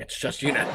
minutes, just, you know.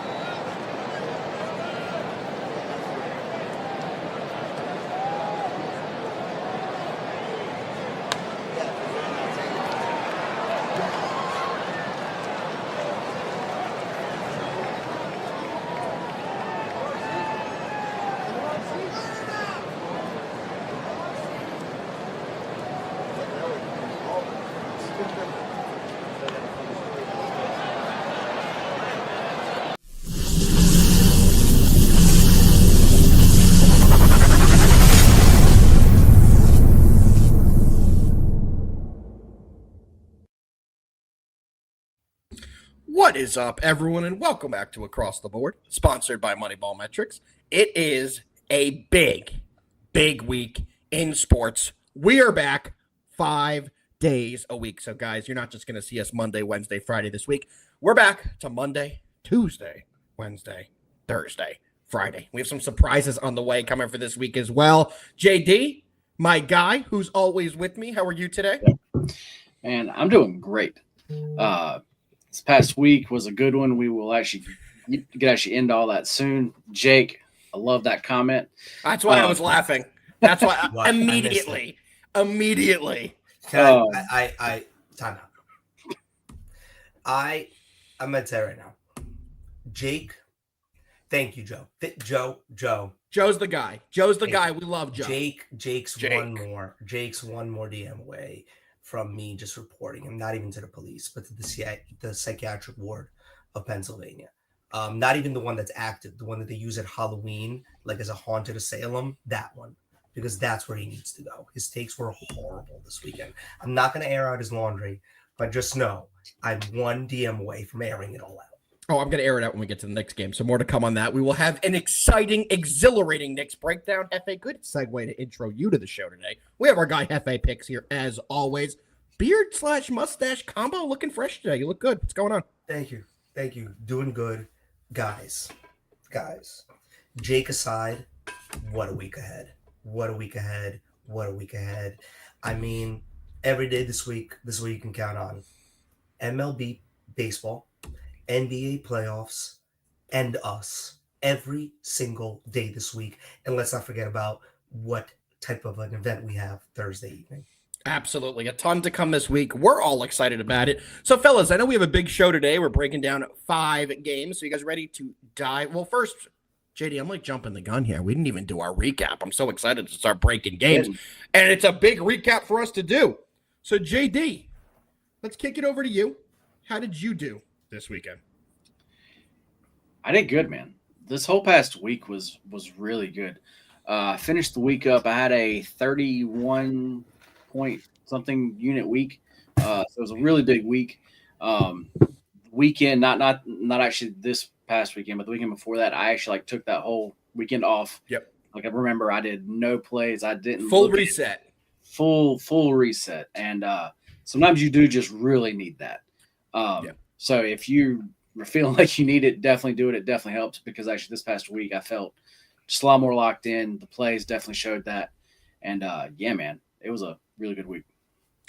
What is up, everyone, and welcome back to Across the Board, sponsored by MoneyBall Metrics. It is a big week in sports. We are back 5 days a week. So, guys, you're not just going to see us Monday, Wednesday, Friday this week. We're back to Monday, Tuesday, Wednesday, Thursday, Friday. We have some surprises on the way coming for this week as well. JD, my guy, who's always with me. How are you today? Man, I'm doing great. This past week was a good one. We will actually end all that soon. Jake, I love that comment. That's why I was laughing. That's why immediately. Time out. I'm gonna tell you right now, Jake. Thank you, Joe. Joe's the guy. Joe's the guy. We love Joe. Jake's one more DM away from me just reporting him, not even to the police, but to the psychiatric ward of Pennsylvania. Not even the one that's active, the one that they use at Halloween, like as a haunted asylum, that one, because that's where he needs to go. His takes were horrible this weekend. I'm not going to air out his laundry, but just know I'm one DM away from airing it all out. Oh, I'm going to air it out when we get to the Knicks game. So more to come on that. We will have an exciting, exhilarating Knicks breakdown. Hefe, good segue to intro you to the show today. We have our guy Hefe Picks here as always. Beard/mustache combo looking fresh today. You look good. What's going on? Thank you. Doing good. Guys. Jake aside, what a week ahead. I mean, every day this week you can count on MLB baseball, NBA playoffs, and us every single day this week. And let's not forget about what type of an event we have Thursday evening. Absolutely. A ton to come this week. We're all excited about it. So, fellas, I know we have a big show today. We're breaking down 5 games. So you guys ready to dive? Well, first, JD, I'm like jumping the gun here. We didn't even do our recap. I'm so excited to start breaking games. And it's a big recap for us to do. So, JD, let's kick it over to you. How did you do this weekend? I did good, man. This whole past week was really good. I finished the week up. I had a 31 point something unit week. So it was a really big week. Weekend, not actually this past weekend, but the weekend before that, I actually took that whole weekend off. Yep. I remember I did no plays. I didn't full reset. Full reset. And sometimes you do just really need that. So if you are feeling like you need it, definitely do it. It definitely helps because actually this past week I felt just a lot more locked in. The plays definitely showed that. And yeah, man, it was a really good week.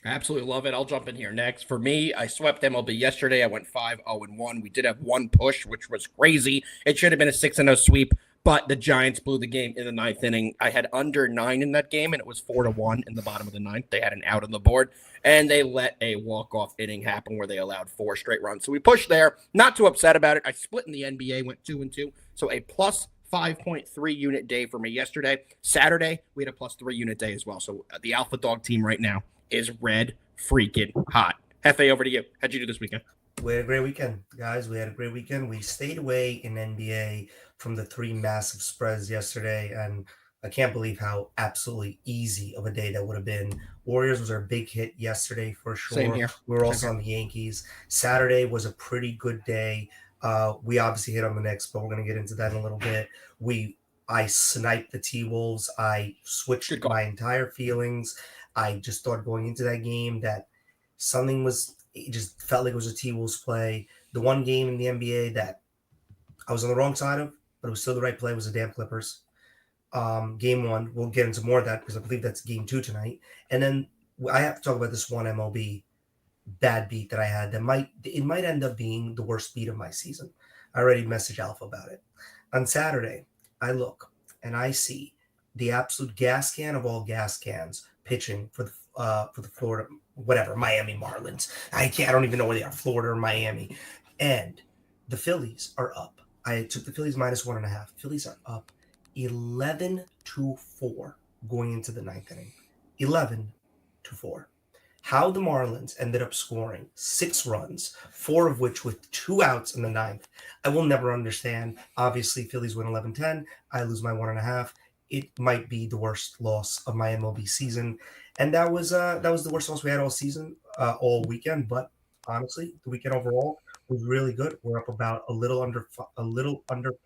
I absolutely love it. I'll jump in here next. For me, I swept MLB yesterday. I went 5-0-1. We did have one push, which was crazy. It should have been a 6-0 sweep, but the Giants blew the game in the 9th inning. I had under 9 in that game, and it was 4-1 in the bottom of the 9th. They had an out on the board, and they let a walk-off inning happen where they allowed 4 straight runs. So we pushed there. Not too upset about it. I split in the NBA, went 2-2. So a plus 5.3 unit day for me yesterday. Saturday, we had a plus 3 unit day as well. So the Alpha Dog team right now is red freaking hot. Hefe, over to you. How'd you do this weekend? We had a great weekend, guys. We stayed away in NBA from the 3 massive spreads yesterday, and I can't believe how absolutely easy of a day that would have been. Warriors was our big hit yesterday for sure. Same here. We were also on the Yankees. Saturday was a pretty good day. We obviously hit on the Knicks, but we're going to get into that in a little bit. I sniped the T-Wolves. I switched my entire feelings. I just thought going into that game that it just felt like it was a T-Wolves play. The one game in the NBA that I was on the wrong side of, but it was still the right play, was the damn Clippers. Game 1, we'll get into more of that because I believe that's game 2 tonight. And then I have to talk about this one MLB bad beat that I had. It might end up being the worst beat of my season. I already messaged Alpha about it. On Saturday, I look and I see the absolute gas can of all gas cans pitching for the Florida, whatever, Miami Marlins. I don't even know where they are, Florida or Miami. And the Phillies are up. I took the Phillies -1.5. Phillies are up 11-4 going into the ninth inning. 11-4. How the Marlins ended up scoring 6 runs, 4 of which with 2 outs in the ninth, I will never understand. Obviously, Phillies win 11-10. I lose my 1.5. It might be the worst loss of my MLB season, and that was the worst loss we had all season, all weekend. But honestly, the weekend overall was really good. We're up about a little under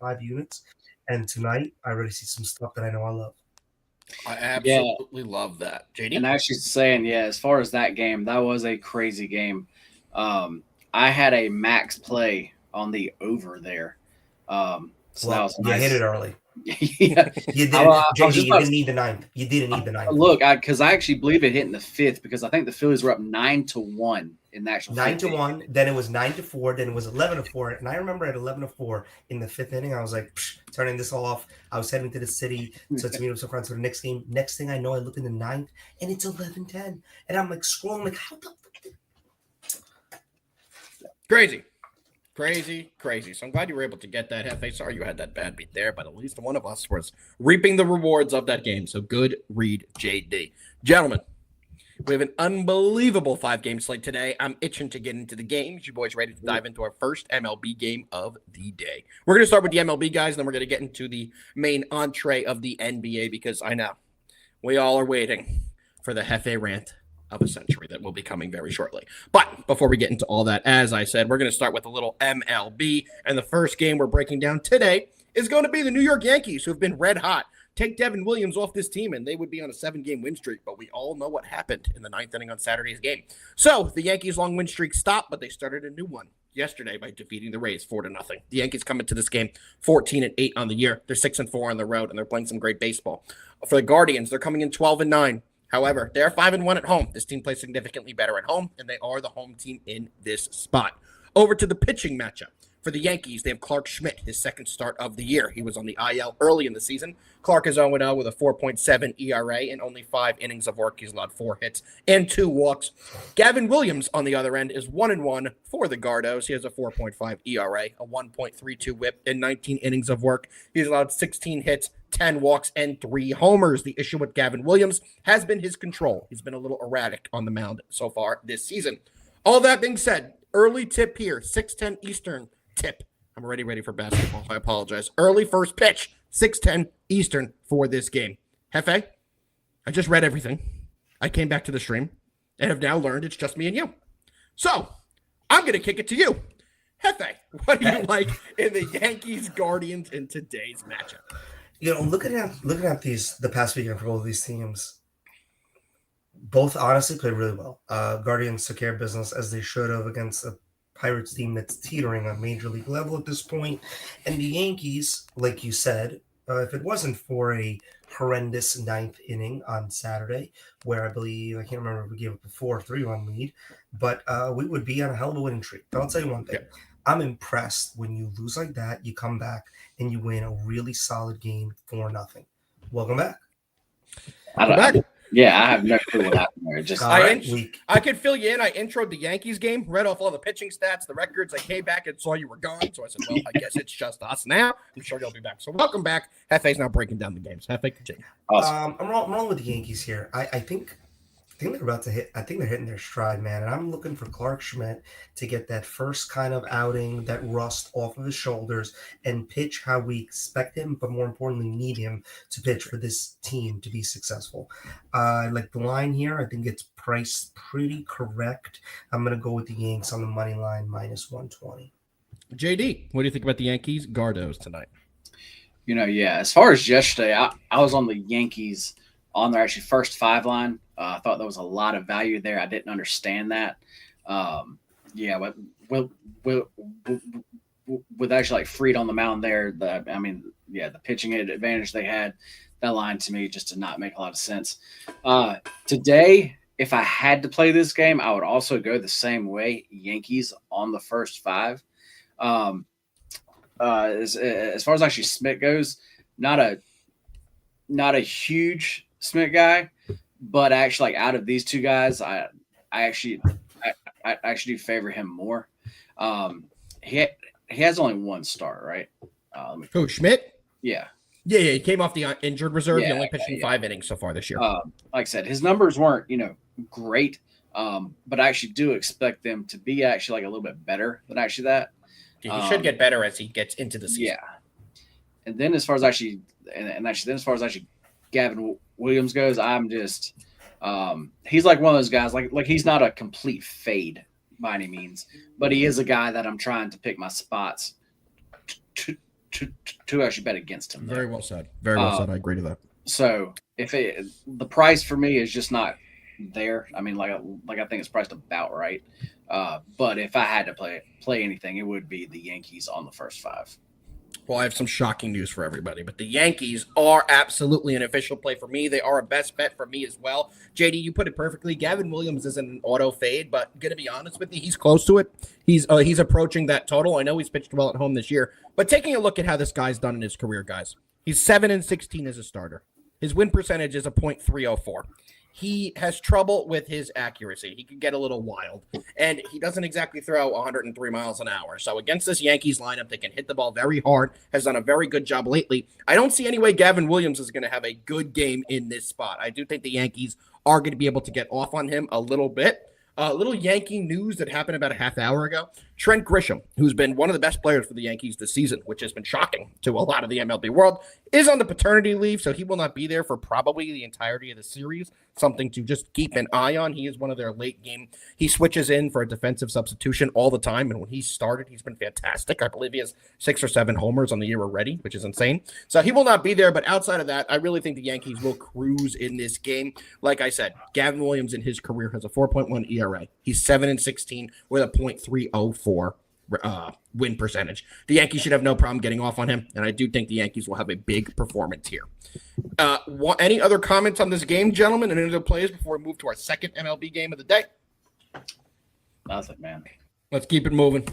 5 units, and tonight I already see some stuff that I know I love. I absolutely love that. JD? And actually saying, as far as that game, that was a crazy game. I had a max play on the over there. So that was nice. You hit it early. Yeah. You didn't, JD, you didn't need the ninth. You didn't need the ninth. Look, because I actually believe it hit in the 5th because I think the Phillies were up 9-1 in the actual 9-1. Then it was 9-4. Then it was 11-4. And I remember at 11-4 in the 5th inning, I was like, turning this off. I was heading to the city to meet with some friends for the next game. Next thing I know, I look in the 9th and it's 11-10. And I'm like scrolling, like, how the fuck? Crazy. So I'm glad you were able to get that, Hefe. Sorry you had that bad beat there, but at least one of us was reaping the rewards of that game. So good read, JD. Gentlemen, we have an unbelievable 5-game slate today. I'm itching to get into the games. You boys ready to dive into our first MLB game of the day? We're going to start with the MLB guys, and then we're going to get into the main entree of the NBA because I know we all are waiting for the Hefe rant of a century that will be coming very shortly. But before we get into all that, as I said, we're going to start with a little MLB. And the first game we're breaking down today is going to be the New York Yankees, who have been red hot. Take Devin Williams off this team, and they would be on a 7-game win streak. But we all know what happened in the 9th inning on Saturday's game. So the Yankees' long win streak stopped, but they started a new one yesterday by defeating the Rays 4-0. The Yankees come into this game 14-8 on the year. They're 6-4 on the road, and they're playing some great baseball. For the Guardians, they're coming in 12-9. However, they're 5-1 at home. This team plays significantly better at home, and they are the home team in this spot. Over to the pitching matchup. For the Yankees, they have Clark Schmidt, his second start of the year. He was on the IL early in the season. Clark is 0-0 with a 4.7 ERA and only 5 innings of work. He's allowed 4 hits and 2 walks. Gavin Williams, on the other end, is 1-1 for the Gardos. He has a 4.5 ERA, a 1.32 whip, and 19 innings of work. He's allowed 16 hits, 10 walks, and 3 homers. The issue with Gavin Williams has been his control. He's been a little erratic on the mound so far this season. All that being said, early tip here, 6:10 Eastern tip. I'm already ready for basketball. I apologize. Early first pitch, 6:10 Eastern for this game. Hefe, I just read everything. I came back to the stream and have now learned it's just me and you. So I'm going to kick it to you. Hefe, what do you like in the Yankees-Guardians in today's matchup? You know, looking at the past weekend for both of these teams, both honestly played really well. Guardians took care of business as they should have against a Pirates team that's teetering on major league level at this point. And the Yankees, like you said, if it wasn't for a horrendous 9th inning on Saturday, where I believe, I can't remember if we gave up a 4 or 3-1 lead, but we would be on a hell of a winning streak. But I'll tell you one thing. Yeah. I'm impressed when you lose like that, you come back and you win a really solid game 4-0. Welcome back. I have no clue what happened there. Just I could fill you in. I introed the Yankees game, read off all the pitching stats, the records. I came back and saw you were gone. So I said, well, I guess it's just us now. I'm sure you'll be back. So welcome back. Hefe's now breaking down the games. Hefe, continue. Awesome. I'm rolling with the Yankees here. I think they're about to hit. I think they're hitting their stride, man. And I'm looking for Clark Schmidt to get that first kind of outing, that rust off of his shoulders, and pitch how we expect him, but more importantly, need him to pitch for this team to be successful. Like the line here, I think it's priced pretty correct. I'm going to go with the Yanks on the money line -120. JD, what do you think about the Yankees Gardos tonight? As far as yesterday, I was on the Yankees on their actually first 5 line. I thought there was a lot of value there. I didn't understand that. But with actually like Fried on the mound there, the pitching advantage they had, that line to me just did not make a lot of sense. Today, if I had to play this game, I would also go the same way. Yankees on the first 5. as far as actually Smith goes, not a huge Smith guy, but actually, like out of these two guys, I actually I actually do favor him more. Um, he has only one start, right? Who, Schmidt? Yeah, Yeah, he came off the injured reserve. He Yeah, only pitched in yeah. 5 innings so far this year. like I said, his numbers weren't great, but I actually do expect them to be actually like a little bit better than actually that. He should get better as he gets into the season. Yeah, and then as far as actually, and actually then as far as actually Gavin Williams goes, I'm just he's like one of those guys like he's not a complete fade by any means, but he is a guy that I'm trying to pick my spots to actually bet against him. Very well said. Very well said. I agree to that. So if the price for me is just not there, I mean, like I think it's priced about right. But if I had to play anything, it would be the Yankees on the first 5. Well, I have some shocking news for everybody, but the Yankees are absolutely an official play for me. They are a best bet for me as well. JD, you put it perfectly. Gavin Williams isn't an auto fade, but going to be honest with you, he's close to it. He's approaching that total. I know he's pitched well at home this year, but taking a look at how this guy's done in his career, guys, he's 7-16 as a starter. His win percentage is a .304. He has trouble with his accuracy. He can get a little wild, and he doesn't exactly throw 103 miles an hour. So against this Yankees lineup, they can hit the ball very hard, has done a very good job lately. I don't see any way Gavin Williams is going to have a good game in this spot. I do think the Yankees are going to be able to get off on him a little bit. Little Yankee news that happened about a half hour ago. Trent Grisham, who's been one of the best players for the Yankees this season, which has been shocking to a lot of the MLB world, is on the paternity leave, so he will not be there for probably the entirety of the series. Something to just keep an eye on. He is one of their late game. He switches in for a defensive substitution all the time, and when he started, he's been fantastic. I believe he has 6 or 7 homers on the year already, which is insane. So he will not be there, but outside of that, I really think the Yankees will cruise in this game. Like I said, Gavin Williams in his career has a 4.1 ERA. He's 7-16 with a .304 win percentage. The Yankees should have no problem getting off on him, and I do think the Yankees will have a big performance here. Any other comments on this game, gentlemen, and any other plays before we move to our second MLB game of the day? Nothing, man. Let's keep it moving.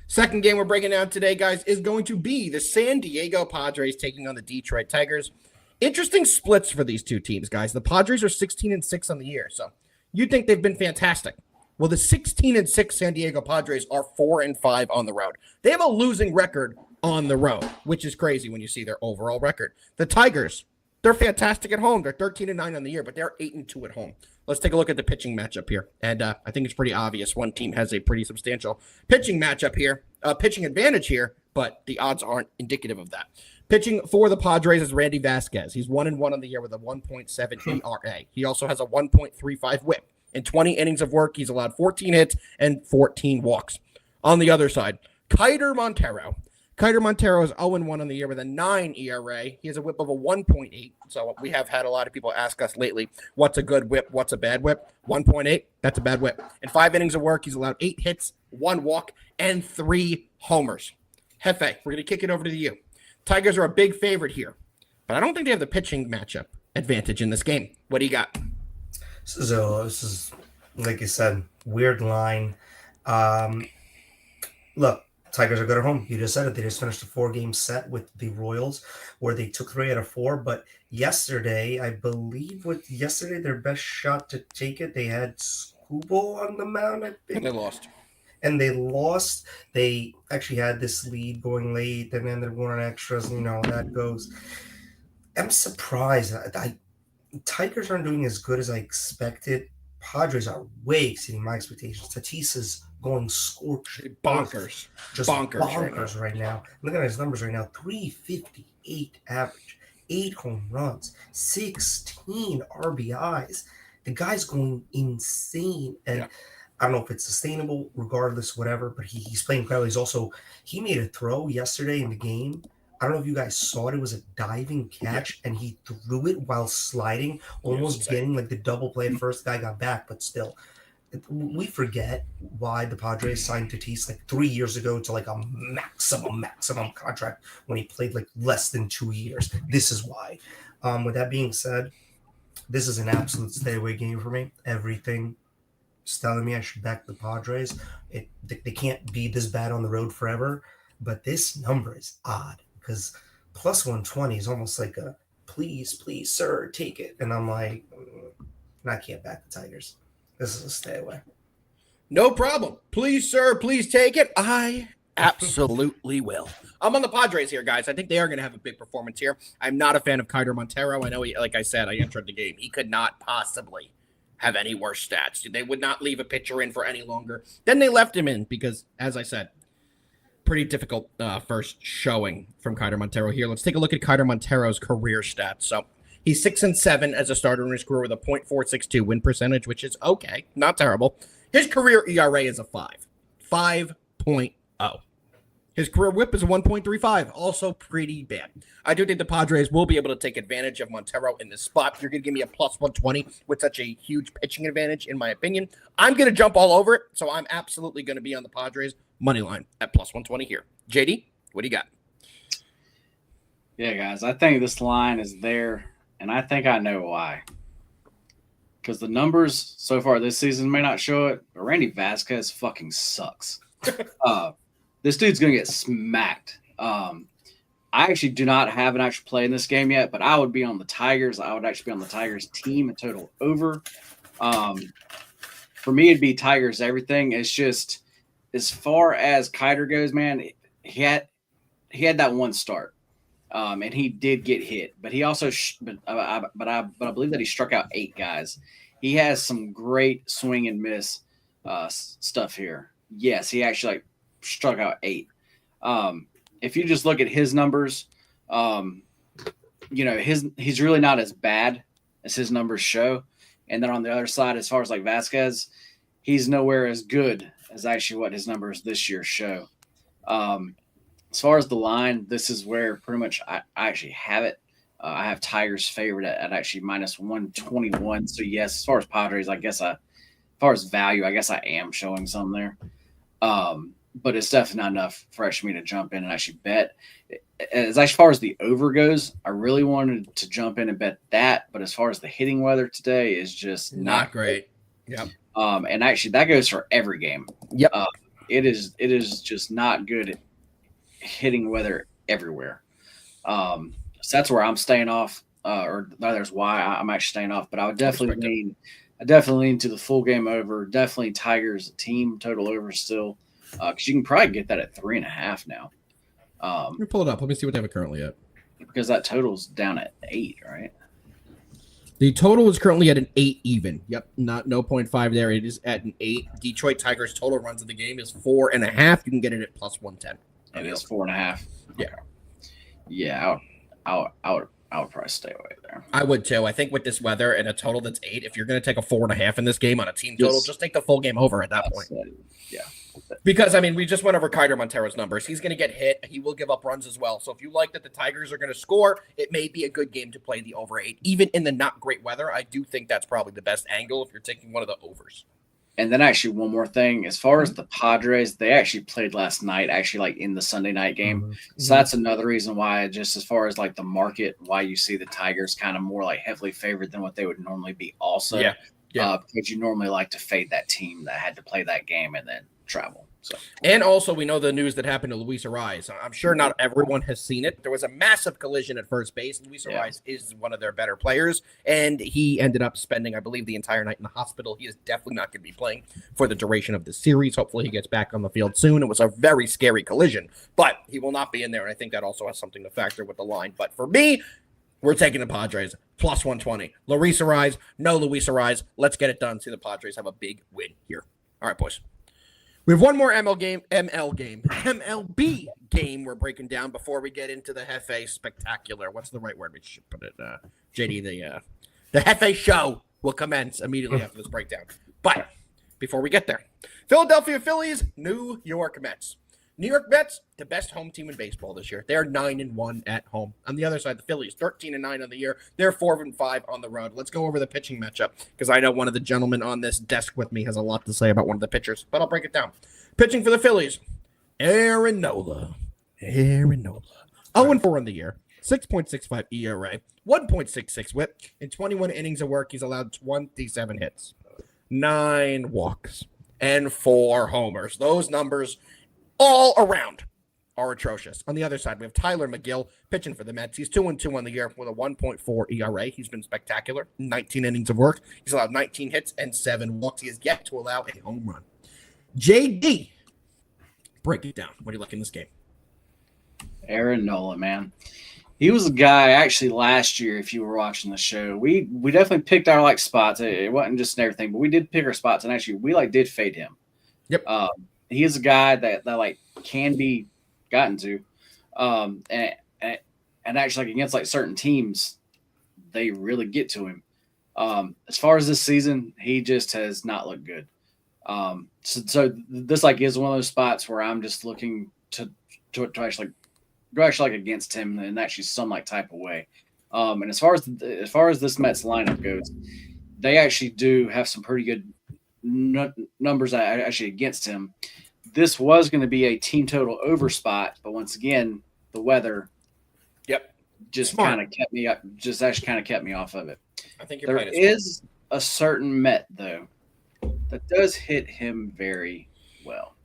Second game we're breaking down today, guys, is going to be the San Diego Padres taking on the Detroit Tigers. Interesting splits for these two teams, guys. The Padres are 16-6 on the year, so you'd think they've been fantastic. Well, the 16-6 San Diego Padres are 4-5 on the road. They have a losing record on the road, which is crazy when you see their overall record. The Tigers, they're fantastic at home. They're 13-9 on the year, but they're 8-2 at home. Let's take a look at the pitching matchup here. And I think it's pretty obvious. One team has a pretty substantial pitching matchup here, pitching advantage here, but the odds aren't indicative of that. Pitching for the Padres is Randy Vasquez. He's 1-1 on the year with a 1.7 ERA. He also has a 1.35 WHIP. In 20 innings of work, he's allowed 14 hits and 14 walks. On the other side, Kiter Montero. Kiter Montero is 0-1 on the year with a 9 ERA. He has a WHIP of a 1.8. So we have had a lot of people ask us lately, what's a good WHIP? What's a bad WHIP? 1.8, that's a bad WHIP. In 5 innings of work, he's allowed 8 hits, 1 walk, and 3 homers. Hefe, we're going to kick it over to you. Tigers are a big favorite here, but I don't think they have the pitching matchup advantage in this game. What do you got? This is like you said, weird line. Look, Tigers are good at home. You just said it. They just finished a 4-game set with the Royals where they took 3 out of 4. But yesterday, I believe their best shot to take it, they had Scubo on the mound, I think. And they lost. They actually had this lead going late, and then they're going on extras, and that goes. I'm surprised. Tigers aren't doing as good as I expected. Padres are way exceeding my expectations. Tatis is going scorching. Bonkers. Just bonkers right now. Look at his numbers right now. 358 average, 8 home runs, 16 RBIs. The guy's going insane. And I don't know if it's sustainable, regardless, whatever, but he's playing incredible. He made a throw yesterday in the game. I don't know if you guys saw it. It was a diving catch, and he threw it while sliding, almost getting like the double play. The first guy got back, but still. We forget why the Padres signed Tatis like 3 years ago to like a maximum contract when he played like less than 2 years. This is why. With that being said, this is an absolute stay away game for me. Everything is telling me I should back the Padres. They can't be this bad on the road forever. But this number is odd because plus 120 is almost like a please, sir, take it. And I'm like, I can't back the Tigers. This is a stay away. No problem. Please, sir, please take it. I absolutely will. I'm on the Padres here, guys. I think they are going to have a big performance here. I'm not a fan of Kiter Montero. I know, like I said, I entered the game. He could not possibly have any worse stats. They would not leave a pitcher in for any longer. Then they left him in because, as I said, pretty difficult first showing from Kiter Montero here. Let's take a look at Kiter Montero's career stats. So he's 6-7 as a starter in his career with a .462 win percentage, which is okay, not terrible. His career ERA is a 5.0. His career whip is a 1.35, also pretty bad. I do think the Padres will be able to take advantage of Montero in this spot. You're going to give me a plus 120 with such a huge pitching advantage, in my opinion. I'm going to jump all over it, so I'm absolutely going to be on the Padres money line at plus 120 here. JD, what do you got? Yeah, guys, I think this line is there, and I think I know why. Because the numbers so far this season may not show it, but Randy Vasquez fucking sucks. This dude's going to get smacked. I actually do not have an actual play in this game yet, but I would be on the Tigers. I would actually be on the Tigers team and total over. For me, it'd be Tigers everything. It's just as far as Kiter goes, man, he had that one start. And he did get hit, but he also, I believe that he struck out 8 guys. He has some great swing and miss stuff here. Yes, he actually struck out 8. If you just look at his numbers, he's really not as bad as his numbers show. And then on the other side, as far as Vasquez, he's nowhere as good as actually what his numbers this year show. As far as the line, this is where pretty much I actually have it. I have Tigers favored at actually minus 121. So yes, as far as Padres, as far as value, I guess I am showing some there. But it's definitely not enough for actually me to jump in and actually bet. As far as the over goes, I really wanted to jump in and bet that. But as far as the hitting weather today is just not great. Yep. And actually that goes for every game. Yep. It is just not good hitting weather everywhere. So that's where I'm staying off, or there's why I'm actually staying off. But I would definitely lean to the full game over. Definitely Tigers team total over still, because you can probably get that at 3.5 now. Let me pull it up. Let me see what they have it currently at. Because that total's down at 8, right? The total is currently at an 8 even. Yep, no 0.5 there. It is at an 8. Detroit Tigers total runs of the game is 4.5. You can get it at plus 110. It is 4.5. Yeah. Yeah, I would probably stay away there. I would too. I think with this weather and a total that's 8, if you're going to take a 4.5 in this game on a team total, just take the full game over at that point. Yeah. Because, we just went over Kiter Montero's numbers. He's going to get hit. He will give up runs as well. So if you like that the Tigers are going to score, it may be a good game to play the over 8. Even in the not great weather, I do think that's probably the best angle if you're taking one of the overs. And then actually one more thing, as far as the Padres, they actually played last night, actually in the Sunday night game. Mm-hmm. So that's another reason why, just as far as the market, why you see the Tigers kind of more heavily favored than what they would normally be also. Yeah. Because you normally like to fade that team that had to play that game and then travel. So. And also, we know the news that happened to Luis Ariz. I'm sure not everyone has seen it. There was a massive collision at first base. Luis Ariz is one of their better players, and he ended up spending, I believe, the entire night in the hospital. He is definitely not going to be playing for the duration of the series. Hopefully, he gets back on the field soon. It was a very scary collision, but he will not be in there, and I think that also has something to factor with the line. But for me, we're taking the Padres plus 120. Luis Ariz, no Luis Ariz. Let's get it done. See the Padres have a big win here. All right, boys. We have one more MLB game we're breaking down before we get into the Hefe Spectacular. What's the right word? We should put it, JD, the Hefe Show will commence immediately after this breakdown. But before we get there, Philadelphia Phillies, New York Mets. New York Mets, the best home team in baseball this year. They're 9-1 at home. On the other side, the Phillies, 13-9 on the year. They're 4-5 on the road. Let's go over the pitching matchup because I know one of the gentlemen on this desk with me has a lot to say about one of the pitchers, but I'll break it down. Pitching for the Phillies, Aaron Nola. 0-4 on the year, 6.65 ERA, 1.66 whip. In 21 innings of work, he's allowed 27 hits, 9 walks, and 4 homers. Those numbers all around are atrocious. On the other side, we have Tyler McGill pitching for the Mets. He's 2-2 on the year with a 1.4 ERA. He's been spectacular. 19 innings of work. He's allowed 19 hits and 7 walks. He has yet to allow a home run. JD, break it down. What do you like in this game? Aaron Nola, man. He was a guy actually last year, if you were watching the show. We definitely picked our spots. It wasn't just everything, but we did pick our spots, and actually we did fade him. Yep. He is a guy that can be gotten to. And actually against certain teams, they really get to him. As far as this season, he just has not looked good. So this is one of those spots where I'm just looking to actually go against him in actually some type of way. And as far as this Mets lineup goes, they actually do have some pretty good numbers actually against him. This was going to be a team total over spot, but once again, the weather, just kind of kept me up. Just actually kind of kept me off of it. I think there is a certain Met though that does hit him very well.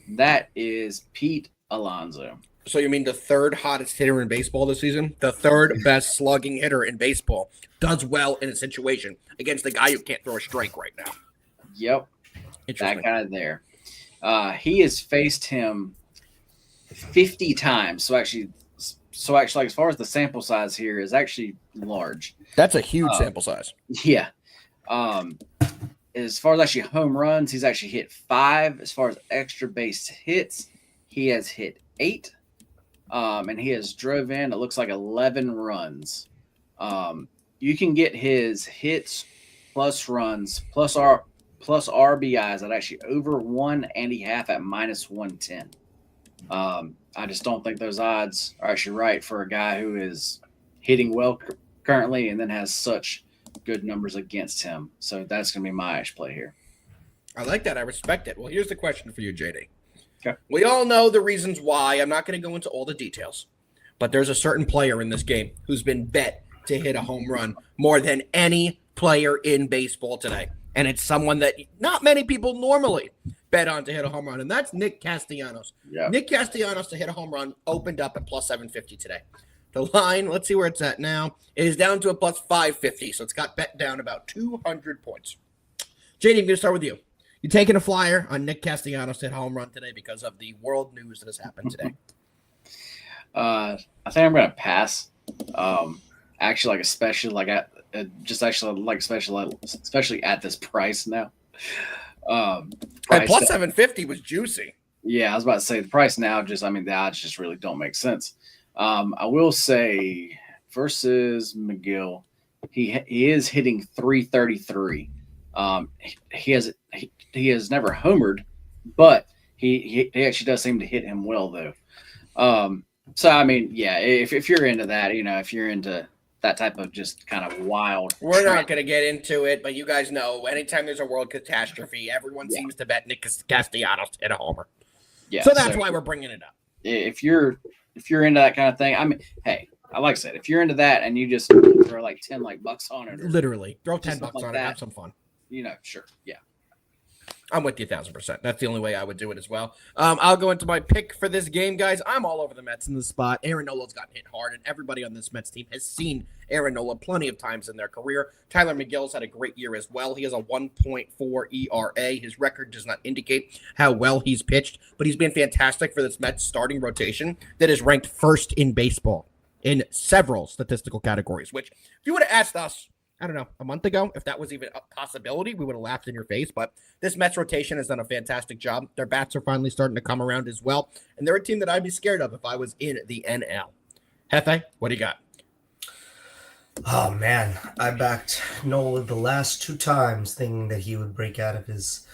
That is Pete Alonso. So you mean the third hottest hitter in baseball this season? The third best slugging hitter in baseball does well in a situation against the guy who can't throw a strike right now. Yep. That guy there. He has faced him 50 times. So actually, as far as the sample size here is actually large. That's a huge sample size. Yeah. As far as actually home runs, he's actually hit 5. As far as extra base hits, he has hit 8. And he has drove in, it looks like 11 runs. You can get his hits plus runs plus RBIs at actually over 1.5 at -110. I just don't think those odds are actually right for a guy who is hitting well currently and then has such good numbers against him. So that's going to be my edge play here. I like that. I respect it. Well, here's the question for you, JD. Okay. We all know the reasons why. I'm not going to go into all the details, but there's a certain player in this game who's been bet to hit a home run more than any player in baseball today. And it's someone that not many people normally bet on to hit a home run, and that's Nick Castellanos. Yeah. Nick Castellanos to hit a home run opened up at plus 750 today. The line, let's see where it's at now, it is down to a plus 550, so it's got bet down about 200 points. JD, I'm going to start with you. You taking a flyer on Nick Castellanos to hit a home run today because of the world news that has happened today? I think I'm going to pass. Actually, especially at this price now. At plus 750 was juicy. Yeah, I was about to say the price now. The odds just really don't make sense. I will say versus McGill, he is hitting 333. He has never homered, but he actually does seem to hit him well though. If you're into that, if you're into that type of just kind of wild. We're not going to get into it, but you guys know anytime there's a world catastrophe, everyone seems to bet Nick Castellanos to hit a homer. Yeah, so that's why we're bringing it up. If you're into that kind of thing, hey, like I said, if you're into that and you just throw 10 bucks on it, literally throw 10 bucks on it, have some fun. Sure, yeah. I'm with you 1,000%. That's the only way I would do it as well. I'll go into my pick for this game, guys. I'm all over the Mets in this spot. Aaron Nola's gotten hit hard, and everybody on this Mets team has seen Aaron Nola plenty of times in their career. Tyler McGill's had a great year as well. He has a 1.4 ERA. His record does not indicate how well he's pitched, but he's been fantastic for this Mets starting rotation that is ranked first in baseball in several statistical categories, which if you would have asked us, I don't know, a month ago, if that was even a possibility, we would have laughed in your face. But this Mets rotation has done a fantastic job. Their bats are finally starting to come around as well. And they're a team that I'd be scared of if I was in the NL. Hefe, what do you got? Oh, man. I backed Nola the last 2 times thinking that he would break out of his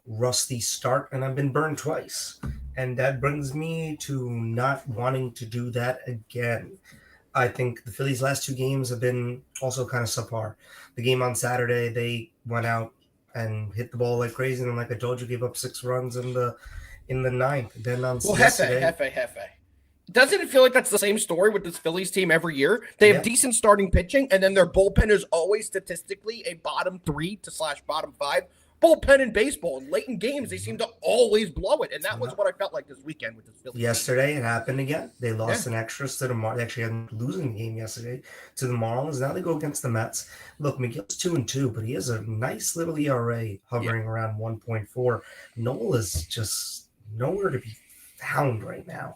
rusty start, and I've been burned twice. And that brings me to not wanting to do that again. I think the Phillies' last 2 games have been also kind of subpar. The game on Saturday, they went out and hit the ball like crazy, and like I told you, gave up 6 runs in the 9th. Then on Hefe. Doesn't it feel like that's the same story with this Phillies team every year? They have decent starting pitching, and then their bullpen is always statistically a bottom 3 to /bottom 5 bullpen in baseball. And late in games, they seem to always blow it. And that was what I felt like this weekend with the Phillies. Yesterday, it happened again. They lost an extras to the Marlins. They actually had losing the game yesterday to the Marlins. Now they go against the Mets. Look, McGill's 2-2, but he has a nice little ERA hovering around 1.4. Nola's just nowhere to be found right now.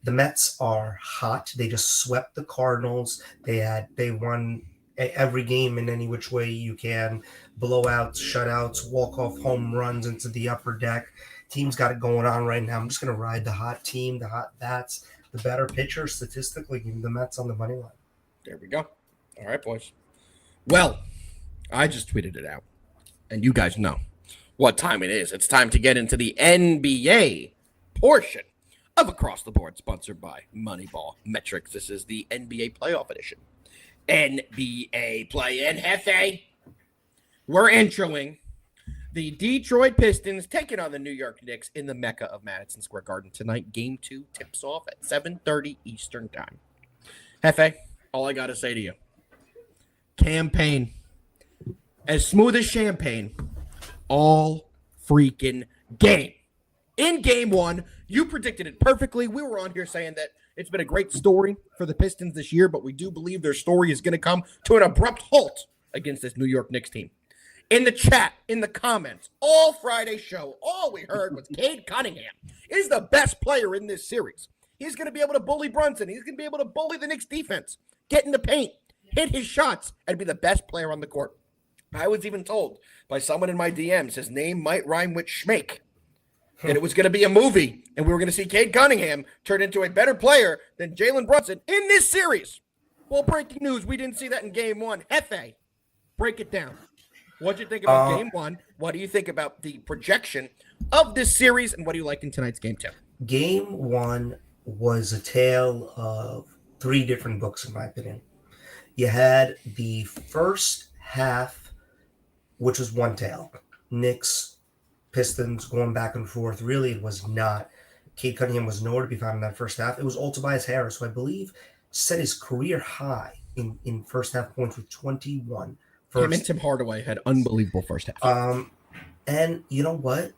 The Mets are hot. They just swept the Cardinals. They won every game in any which way you can. Blowouts, shutouts, walk-off home runs into the upper deck. Team's got it going on right now. I'm just going to ride the hot team, the hot bats, the better pitcher statistically. Give the Mets on the money line. There we go. All right, boys. Well, I just tweeted it out, and you guys know what time it is. It's time to get into the NBA portion of Across the Board, sponsored by MoneyBall Metrics. This is the NBA playoff edition. NBA play-in, Hefe. We're introing the Detroit Pistons taking on the New York Knicks in the Mecca of Madison Square Garden tonight. Game 2 tips off at 7:30 Eastern Time. Hefe, all I got to say to you, campaign, as smooth as champagne, all freaking game. In game 1, you predicted it perfectly. We were on here saying that it's been a great story for the Pistons this year, but we do believe their story is going to come to an abrupt halt against this New York Knicks team. In the chat, in the comments, all Friday show, all we heard was Cade Cunningham is the best player in this series. He's going to be able to bully Brunson. He's going to be able to bully the Knicks defense, get in the paint, hit his shots, and be the best player on the court. I was even told by someone in my DMs his name might rhyme with Schmake. And it was going to be a movie, and we were going to see Cade Cunningham turn into a better player than Jalen Brunson in this series. Well, breaking news, we didn't see that in game 1. Hefe, break it down. What do you think about game 1? What do you think about the projection of this series, and what do you like in tonight's game 2? Game 1 was a tale of 3 different books, in my opinion. You had the first half, which was one tale. Knicks, Pistons going back and forth. Really, it was not. Cade Cunningham was nowhere to be found in that first half. It was all Tobias Harris, who I believe set his career high in first half points with 21. Him and Tim Hardaway had unbelievable first half. And you know what?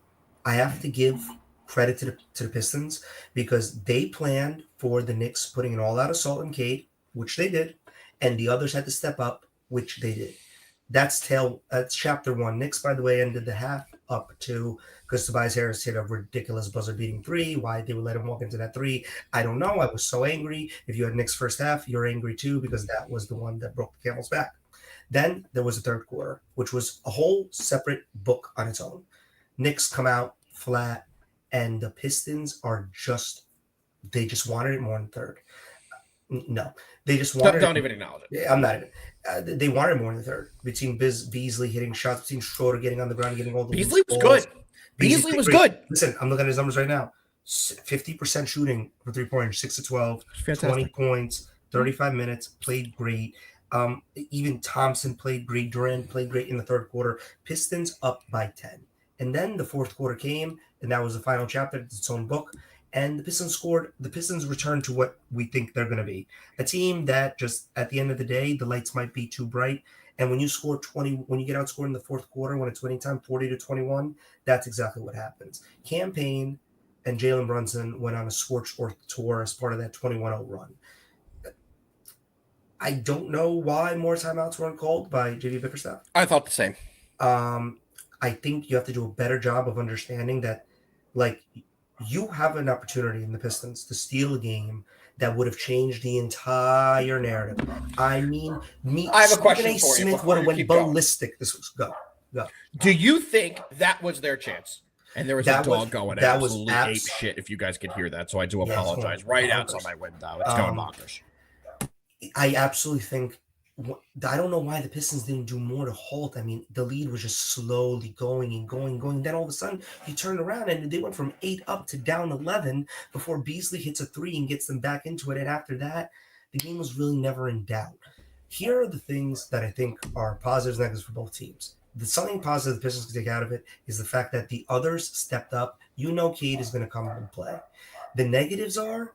I have to give credit to the Pistons because they planned for the Knicks putting an all-out assault on Cade, which they did, and the others had to step up, which they did. That's chapter 1. Knicks, by the way, ended the half up 2 because Tobias Harris hit a ridiculous buzzer-beating 3. Why they would let him walk into that 3, I don't know. I was so angry. If you had Knicks first half, you're angry too because that was the one that broke the camel's back. Then there was a third quarter, which was a whole separate book on its own. Knicks come out flat, and the Pistons they just wanted it more in the third. No, they just wanted Don't even acknowledge it. I'm not even. They wanted more in the third. Between Beasley hitting shots, between Schroeder getting on the ground, getting all the Beasley was good. Beasley was good. Listen, I'm looking at his numbers right now. 50% shooting for 3-pointers, 6 to 12, Fantastic. 20 points, 35 minutes, played great. Even Thompson played great. Durant played great in the third quarter. Pistons up by 10. And then the fourth quarter came, and that was the final chapter. It's its own book. And the Pistons scored. The Pistons returned to what we think they're going to be. A team that just, at the end of the day, the lights might be too bright. And when you score 20, when you get outscored in the fourth quarter, when it's winning time, 40-21, that's exactly what happens. Campaign and Jalen Brunson went on a scorched earth tour as part of that 21-0 run. I don't know why more timeouts weren't called by JV Bickerstaff. I thought the same. I think you have to do a better job of understanding that, like, you have an opportunity in the Pistons to steal a game that would have changed the entire narrative. I mean, I have a question A. for you. Smith would have went ballistic. This was go. Do you think that was their chance? And there was a dog going that was absolutely ape shit. If you guys could hear that, so I do apologize. Right outside my window, it's going bonkers. I absolutely think. I don't know why the Pistons didn't do more to halt. I mean, the lead was just slowly going and going. Then all of a sudden, you turned around and they went from 8 up to down 11 before Beasley hits a 3 and gets them back into it. And after that, the game was really never in doubt. Here are the things that I think are positives and negatives for both teams. The something positive the Pistons can take out of it is the fact that the others stepped up. You know Cade is going to come and play. The negatives are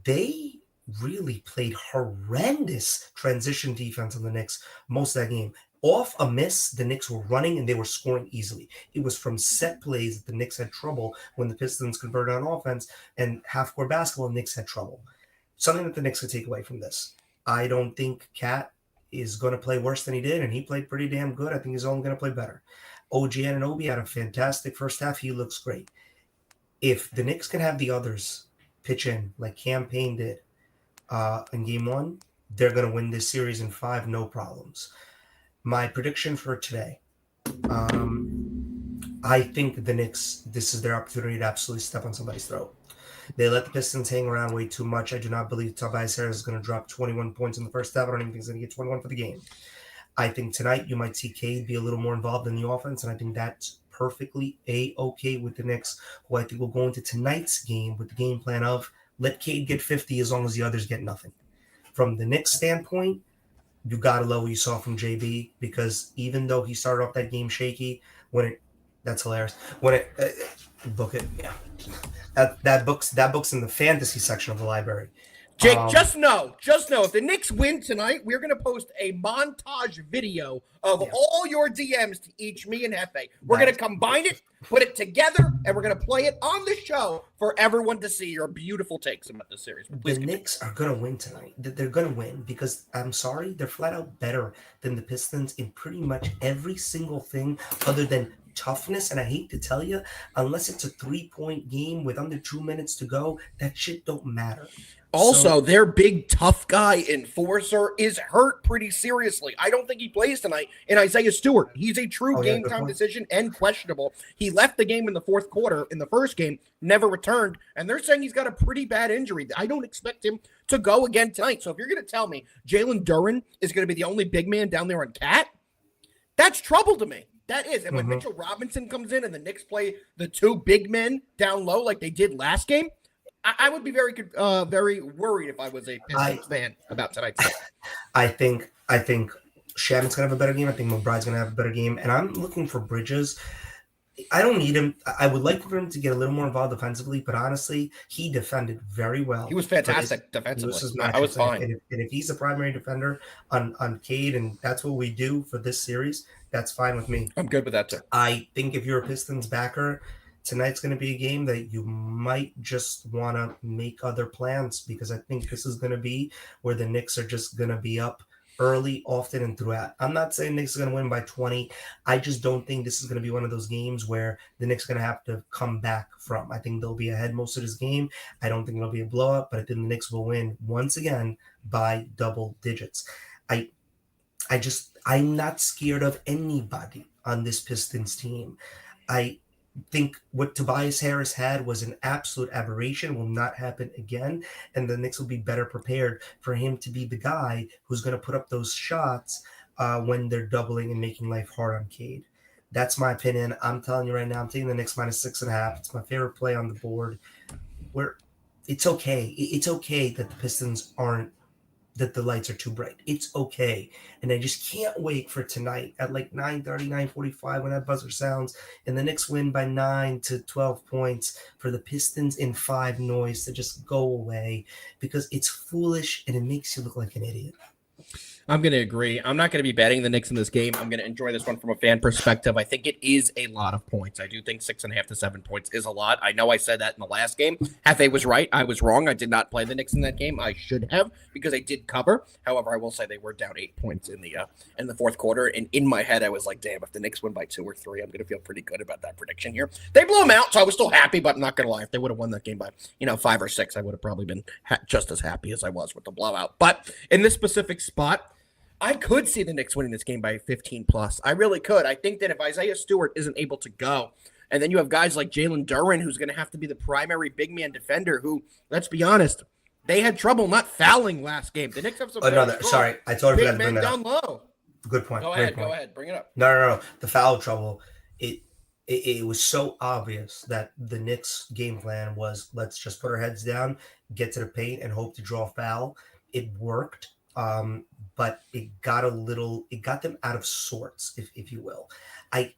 they really played horrendous transition defense on the Knicks most of that game. Off a miss, the Knicks were running and they were scoring easily. It was from set plays that the Knicks had trouble when the Pistons converted on offense, and half-court basketball, the Knicks had trouble. Something that the Knicks could take away from this. I don't think Cat is going to play worse than he did, and he played pretty damn good. I think he's only going to play better. OG Anunoby had a fantastic first half. He looks great. If the Knicks can have the others pitch in like Cam Payne did in game 1, they're going to win this series in 5, no problems. My prediction for today, I think the Knicks, this is their opportunity to absolutely step on somebody's throat. They let the Pistons hang around way too much. I do not believe Tobias Harris is going to drop 21 points in the first half. I don't even think he's going to get 21 for the game. I think tonight you might see Cade be a little more involved in the offense, and I think that's perfectly A-okay with the Knicks, who I think will go into tonight's game with the game plan of let Cade get 50 as long as the others get nothing. From the Knicks standpoint, you got to love what you saw from JB, because even though he started off that game shaky, that's hilarious. Book it, yeah. That book's in the fantasy section of the library. Jake, just know, if the Knicks win tonight, we're going to post a montage video of all your DMs to each me and Hefe. We're going to combine it, put it together, and we're going to play it on the show for everyone to see your beautiful takes about this series. The Knicks are going to win tonight. They're going to win because, I'm sorry, they're flat out better than the Pistons in pretty much every single thing other than toughness. And I hate to tell you, unless it's a 3-point game with under 2 minutes to go, that shit don't matter. Also, their big tough guy enforcer is hurt pretty seriously. I don't think he plays tonight. And Isaiah Stewart, he's a true game-time decision and questionable. He left the game in the fourth quarter in the first game, never returned, and they're saying he's got a pretty bad injury. I don't expect him to go again tonight. So if you're going to tell me Jalen Duren is going to be the only big man down there on Cat, that's trouble to me. That is. And when Mitchell Robinson comes in and the Knicks play the 2 big men down low like they did last game, I would be very worried if I was a Pistons fan about tonight's game. I think Shaman's going to have a better game. I think McBride's going to have a better game. And I'm looking for Bridges. I don't need him. I would like for him to get a little more involved defensively, but honestly, he defended very well. He was fantastic defensively. I was fine. And if he's the primary defender on Cade, and that's what we do for this series, that's fine with me. I'm good with that too. I think if you're a Pistons backer, tonight's going to be a game that you might just want to make other plans, because I think this is going to be where the Knicks are just going to be up early, often, and throughout. I'm not saying Knicks are going to win by 20. I just don't think this is going to be one of those games where the Knicks are going to have to come back from. I think they'll be ahead most of this game. I don't think it'll be a blowout, but I think the Knicks will win once again by double digits. I'm not scared of anybody on this Pistons team. I think what Tobias Harris had was an absolute aberration, will not happen again, and the Knicks will be better prepared for him to be the guy who's going to put up those shots when they're doubling and making life hard on Cade. That's my opinion. I'm telling you right now, I'm taking the Knicks -6.5. It's my favorite play on the board. It's okay. It's okay that the Pistons that the lights are too bright. It's okay. And I just can't wait for tonight at like 9:30, 9:45 when that buzzer sounds and the Knicks win by 9 to 12 points for the Pistons in 5 noise to just go away, because it's foolish and it makes you look like an idiot. I'm going to agree. I'm not going to be betting the Knicks in this game. I'm going to enjoy this one from a fan perspective. I think it is a lot of points. I do think 6.5 to 7 points is a lot. I know I said that in the last game. Hefe was right. I was wrong. I did not play the Knicks in that game. I should have, because I did cover. However, I will say they were down 8 points in the fourth quarter. And in my head, I was like, damn, if the Knicks win by 2 or 3, I'm going to feel pretty good about that prediction here. They blew them out, so I was still happy, but I'm not going to lie. If they would have won that game by 5 or 6, I would have probably been just as happy as I was with the blowout. But in this specific spot, I could see the Knicks winning this game by 15 plus. I really could. I think that if Isaiah Stewart isn't able to go, and then you have guys like Jalen Duren, who's going to have to be the primary big man defender, who, let's be honest, they had trouble not fouling last game. The Knicks have some sorry, I totally forgot to big bring men that down up. low. Good point. Go ahead, bring it up. No. The foul trouble. It was so obvious that the Knicks' game plan was, let's just put our heads down, get to the paint, and hope to draw a foul. It worked. But it got them out of sorts, if you will. I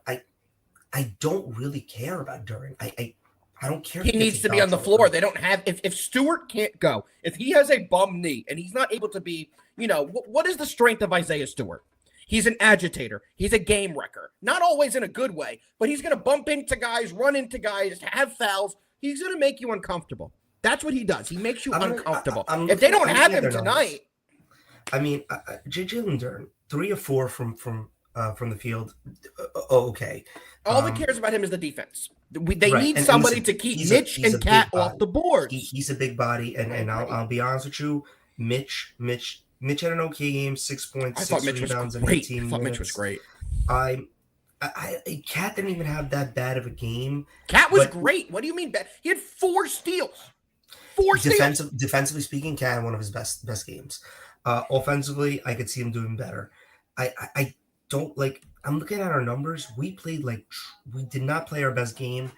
don't really care about Duren. I don't care. He needs to be on the floor. They don't have, if Stewart can't go, if he has a bum knee and he's not able to be, what is the strength of Isaiah Stewart? He's an agitator. He's a game wrecker. Not always in a good way, but he's going to bump into guys, run into guys, have fouls. He's going to make you uncomfortable. That's what he does. He makes you uncomfortable. If they don't have him tonight. I mean, Jalen Duren, 3 of 4 from the field. Okay. All that cares about him is the defense. They need somebody to keep Mitch and Cat off the board. He's a big body, and I'll be honest with you, Mitch had an okay game, 6 points, 6 rebounds, and 18 I thought Mitch was great. Cat didn't even have that bad of a game. Cat was great. What do you mean bad? He had 4 steals. 4 steals. Defensively speaking, Cat had one of his best games. Offensively, I could see him doing better. I don't like. I'm looking at our numbers. We played we did not play our best game.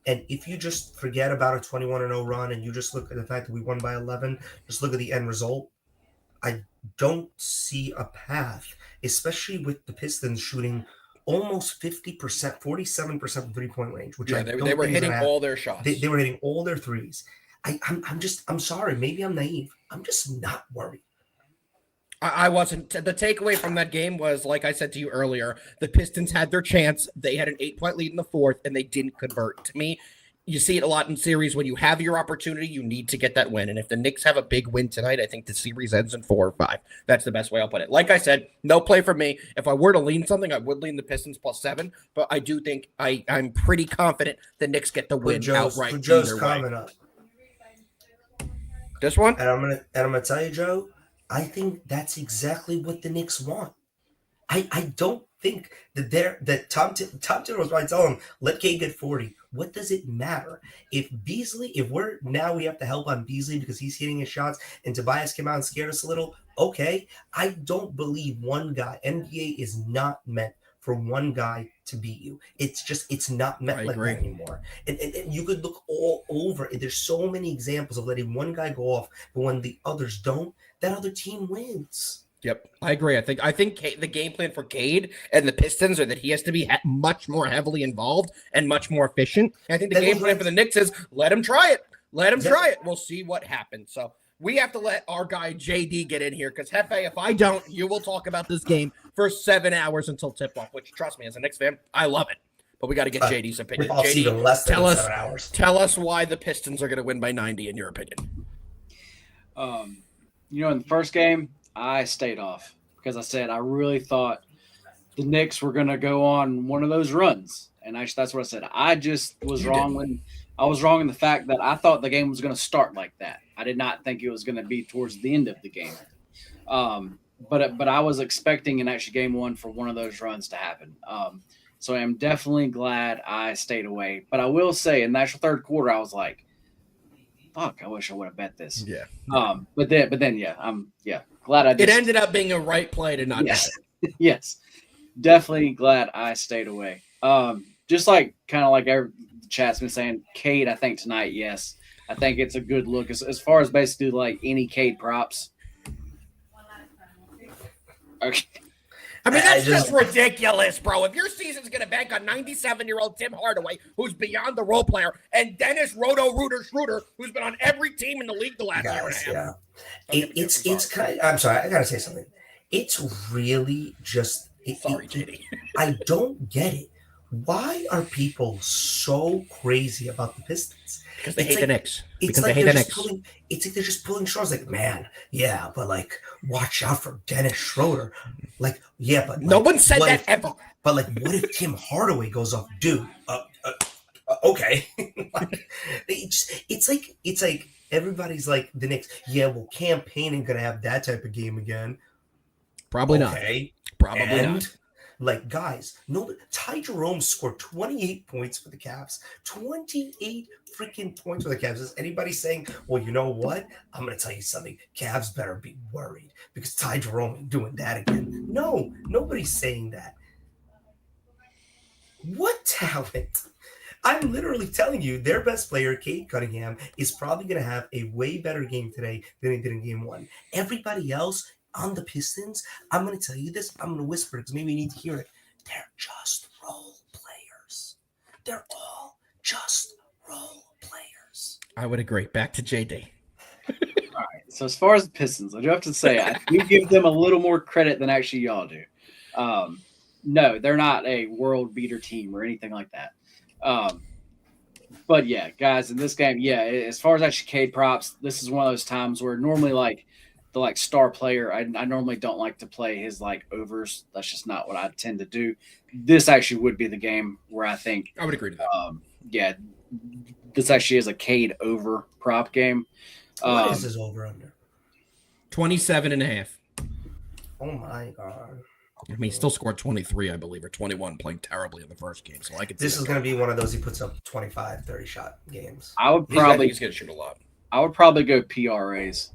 And if you just forget about a 21-0 run and you just look at the fact that we won by 11, just look at the end result. I don't see a path, especially with the Pistons shooting almost 50%, 47% from three-point range, which they were hitting all their shots. They were hitting all their threes. I'm sorry. Maybe I'm naive. I'm just not worried. I wasn't. The takeaway from that game was, like I said to you earlier, the Pistons had their chance. They had an 8-point lead in the fourth, and they didn't convert. To me, you see it a lot in series. When you have your opportunity, you need to get that win. And if the Knicks have a big win tonight, I think the series ends in 4 or 5. That's the best way I'll put it. Like I said, no play for me. If I were to lean something, I would lean the Pistons +7. But I do think I'm pretty confident the Knicks get the win outright. Joe's comment up. This one? And I'm gonna tell you, Joe, I think that's exactly what the Knicks want. I don't think that Tom Thibodeau was probably telling him, let Cade get 40. What does it matter? If we have to help on Beasley because he's hitting his shots and Tobias came out and scared us a little, okay. I don't believe one guy. NBA is not meant for one guy to beat you. It's not meant like that anymore. And you could look all over. There's so many examples of letting one guy go off, but when the others don't, that other team wins. Yep, I agree. I think the game plan for Cade and the Pistons are that he has to be much more heavily involved and much more efficient. And I think the game plan for the Knicks is let him try it. Let him try it. We'll see what happens. So we have to let our guy JD get in here because Hefe, if I don't, you will talk about this game for 7 hours until tip-off, which, trust me, as a Knicks fan, I love it. But we got to get JD's opinion. JD, tell us why the Pistons are going to win by 90 in your opinion. In the first game, I stayed off because I said I really thought the Knicks were going to go on one of those runs. And actually, that's what I said. I just was wrong I was wrong in the fact that I thought the game was going to start like that. I did not think it was going to be towards the end of the game. But I was expecting in actually game one for one of those runs to happen. So I am definitely glad I stayed away. But I will say in the actual third quarter, I was like, fuck, I wish I would have bet this. Yeah. But then, I'm glad I did. It ended up being a right play to not bet it. Yes. Definitely glad I stayed away. Just like kind of like the chat's been saying, Cade, I think tonight, yes. I think it's a good look as far as basically like any Cade props. Okay. I mean, that's just ridiculous, bro. If your season's going to bank on 97-year-old Tim Hardaway, who's beyond the role player, and Dennis Schroeder, who's been on every team in the league the last year and a half. Yeah. It's kind of, I'm sorry, I got to say something. It's really just – Sorry, JD. I don't get it. Why are people so crazy about the Pistons? Because they hate the Knicks. It's like they're just pulling straws. Like, man, yeah, but like, watch out for Dennis Schroeder. Like, yeah, but no one said that ever. But like, what if Tim Hardaway goes off, dude? Okay. It's like everybody's like the Knicks. Yeah, well, Campaign ain't gonna have that type of game again. Probably not. Probably not. Like, guys, Ty Jerome scored 28 points for the Cavs. 28 freaking points for the Cavs. Is anybody saying, well, you know what? I'm going to tell you something. Cavs better be worried because Ty Jerome ain't doing that again. No, nobody's saying that. What talent? I'm literally telling you, their best player, Cade Cunningham, is probably going to have a way better game today than he did in game one. Everybody else on the Pistons, I'm going to tell you this. I'm going to whisper because maybe you need to hear it. They're just role players. They're all just role players. I would agree. Back to JD. All right. So as far as the Pistons, I do have to say, I do give them a little more credit than actually y'all do. No, they're not a world beater team or anything like that. But yeah, guys, in this game, yeah, as far as that chicade props, this is one of those times where normally the star player, I normally don't like to play his overs. That's just not what I tend to do. This actually would be the game where I think I would agree to that. Yeah, this actually is a Cade over prop game. What is his over under? 27.5. Oh my god. I mean, he still scored 23, I believe, or 21, playing terribly in the first game. So I could. This is going to be one of those he puts up 25, 30 shot games. I would probably he's going to shoot a lot. I would probably go PRAs.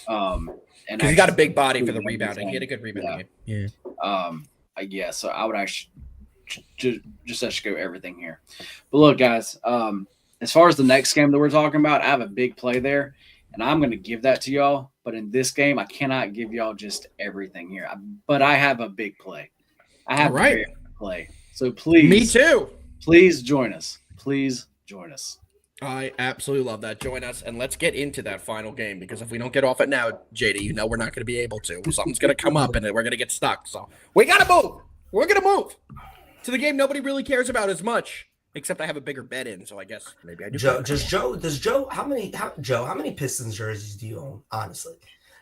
And he got a big body for the rebounding. He had a good rebounding game. Yeah. So I would actually just actually go everything here. But look, guys, as far as the next game that we're talking about, I have a big play there, and I'm going to give that to y'all. But in this game, I cannot give y'all just everything here. But I have a big play. I have a big play. So please. Me too. Please join us. Please join us. I absolutely love that. Join us, and let's get into that final game, because if we don't get off it now, JD, you know we're not going to be able to. Something's going to come up, and we're going to get stuck. So we got to move. We're going to move to the game nobody really cares about as much, except I have a bigger bet in, so I guess maybe I do. How many Pistons jerseys do you own, honestly?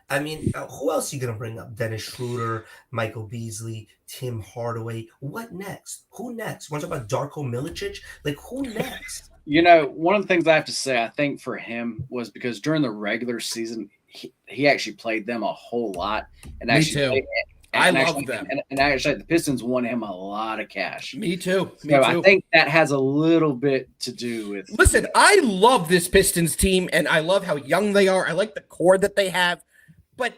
I mean, who else are you going to bring up? Dennis Schroeder, Michael Beasley, Tim Hardaway. What next? Who next? Want to talk about Darko Milicic? Who next? You know, one of the things I have to say, I think for him was because during the regular season, he actually played them a whole lot. And Me actually, too. I love them. And actually, the Pistons won him a lot of cash. Me too. I think that has a little bit to do with. Listen, I love this Pistons team, and I love how young they are. I like the core that they have. But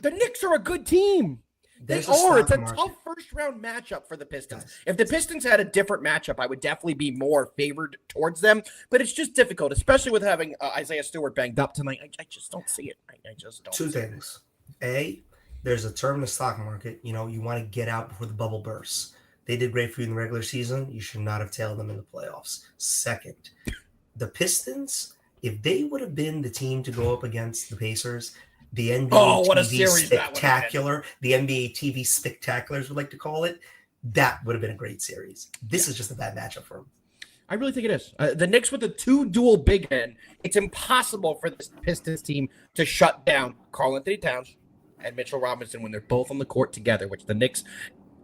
the Knicks are a good team. It's a tough first-round matchup for the Pistons. Yes. If the Pistons had a different matchup, I would definitely be more favored towards them. But it's just difficult, especially with having Isaiah Stewart banged up tonight. I just don't see it. I just don't. Two things. A, there's a term in the stock market. You want to get out before the bubble bursts. They did great for you in the regular season. You should not have tailed them in the playoffs. Second, the Pistons, if they would have been the team to go up against the Pacers, the NBA TV spectacular, the NBA TV spectaculars would like to call it, that would have been a great series. This is just a bad matchup for them. I really think it is. The Knicks with the two dual big men, it's impossible for this Pistons team to shut down Karl Anthony Towns and Mitchell Robinson when they're both on the court together, which the Knicks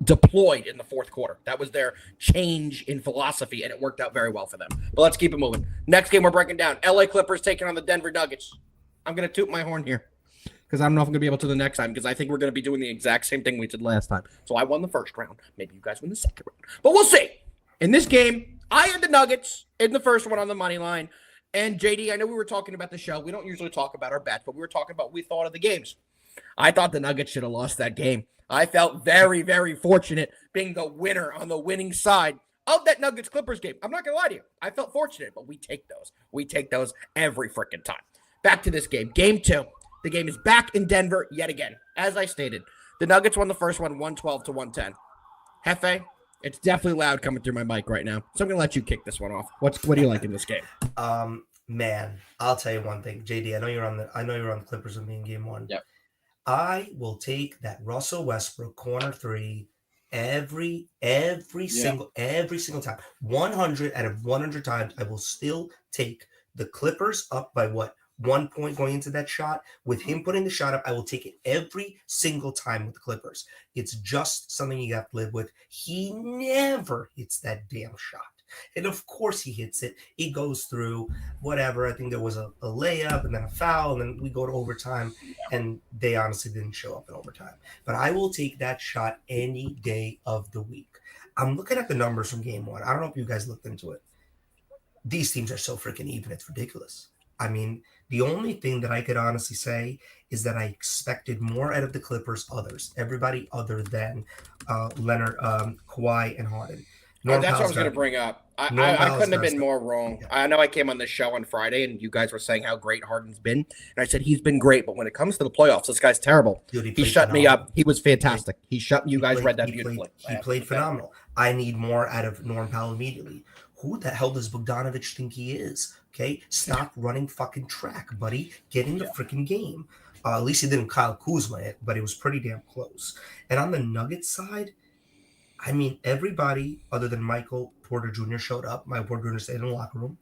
deployed in the fourth quarter. That was their change in philosophy, and it worked out very well for them. But let's keep it moving. Next game we're breaking down. LA Clippers taking on the Denver Nuggets. I'm going to toot my horn here, because I don't know if I'm going to be able to the next time, because I think we're going to be doing the exact same thing we did last time. So I won the first round. Maybe you guys win the second round. But we'll see. In this game, I had the Nuggets in the first one on the money line. And JD, I know we were talking about the show. We don't usually talk about our bets, but we were talking about what we thought of the games. I thought the Nuggets should have lost that game. I felt very, very fortunate being the winner on the winning side of that Nuggets-Clippers game. I'm not going to lie to you. I felt fortunate, but we take those. We take those every freaking time. Back to this game. Game 2. The game is back in Denver yet again. As I stated, the Nuggets won the first one 112-110. Hefe, it's definitely loud coming through my mic right now, so I'm going to let you kick this one off. What do you like in this game? Man, I'll tell you one thing. JD, I know you're on the Clippers with me in game 1. Yep. I will take that Russell Westbrook corner 3 every single time. 100 out of 100 times, I will still take the Clippers up by 1 point going into that shot. With him putting the shot up, I will take it every single time with the Clippers. It's just something you have to live with. He never hits that damn shot. And of course he hits it. He goes through whatever. I think there was a layup and then a foul, and then we go to overtime, and they honestly didn't show up in overtime. But I will take that shot any day of the week. I'm looking at the numbers from game 1. I don't know if you guys looked into it. These teams are so freaking even. It's ridiculous. I mean, the only thing that I could honestly say is that I expected more out of the Clippers, everybody other than Leonard, Kawhi, and Harden. That's what I was going to bring up. I couldn't have been more wrong. Yeah. I know I came on this show on Friday, and you guys were saying how great Harden's been. And I said, he's been great, but when it comes to the playoffs, this guy's terrible. Dude, he shut me up. He was fantastic. You guys read that beautifully. He played phenomenal. I need more out of Norm Powell immediately. Who the hell does Bogdanovich think he is? Okay, stop running fucking track, buddy. Get in the freaking game. At least he didn't Kyle Kuzma it, but it was pretty damn close. And on the Nuggets side, I mean, everybody other than Michael Porter Jr. showed up. Michael Porter Jr. stayed in the locker room.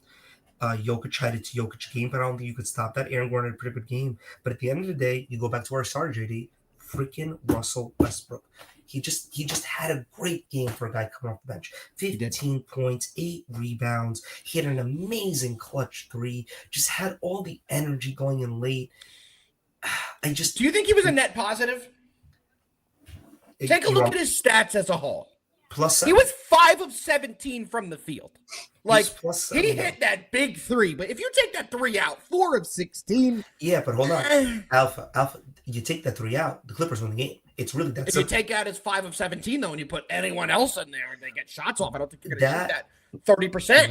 Jokic had its Jokic game, but I don't think you could stop that. Aaron Gordon had a pretty good game. But at the end of the day, you go back to our starter, JD, freaking Russell Westbrook. He just had a great game for a guy coming off the bench. 15 points, 8 rebounds. He had an amazing clutch 3. Just had all the energy going in late. Do you think he was a net positive? Take a look at his stats as a whole. He was 5 of 17 from the field. Like, he hit that big 3, but if you take that 3 out, 4 of 16. Yeah, but hold on. Alpha, you take that 3 out, the Clippers win the game. It's really that simple. If you take out his 5 of 17, though, and you put anyone else in there and they get shots off, I don't think you're going to shoot that 30%.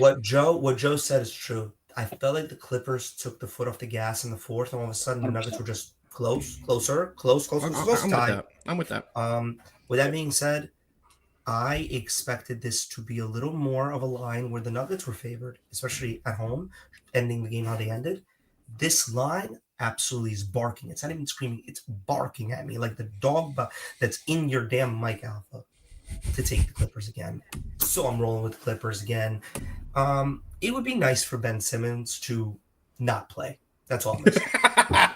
What Joe said is true. I felt like the Clippers took the foot off the gas in the fourth, and all of a sudden the Nuggets were just closer. I'm with that. With that being said, I expected this to be a little more of a line where the Nuggets were favored, especially at home, ending the game how they ended. This line absolutely is barking. It's not even screaming. It's barking at me like the dog that's in your damn mic, Alpha, to take the Clippers again. So I'm rolling with the Clippers again. It would be nice for Ben Simmons to not play. That's all I'm going to say.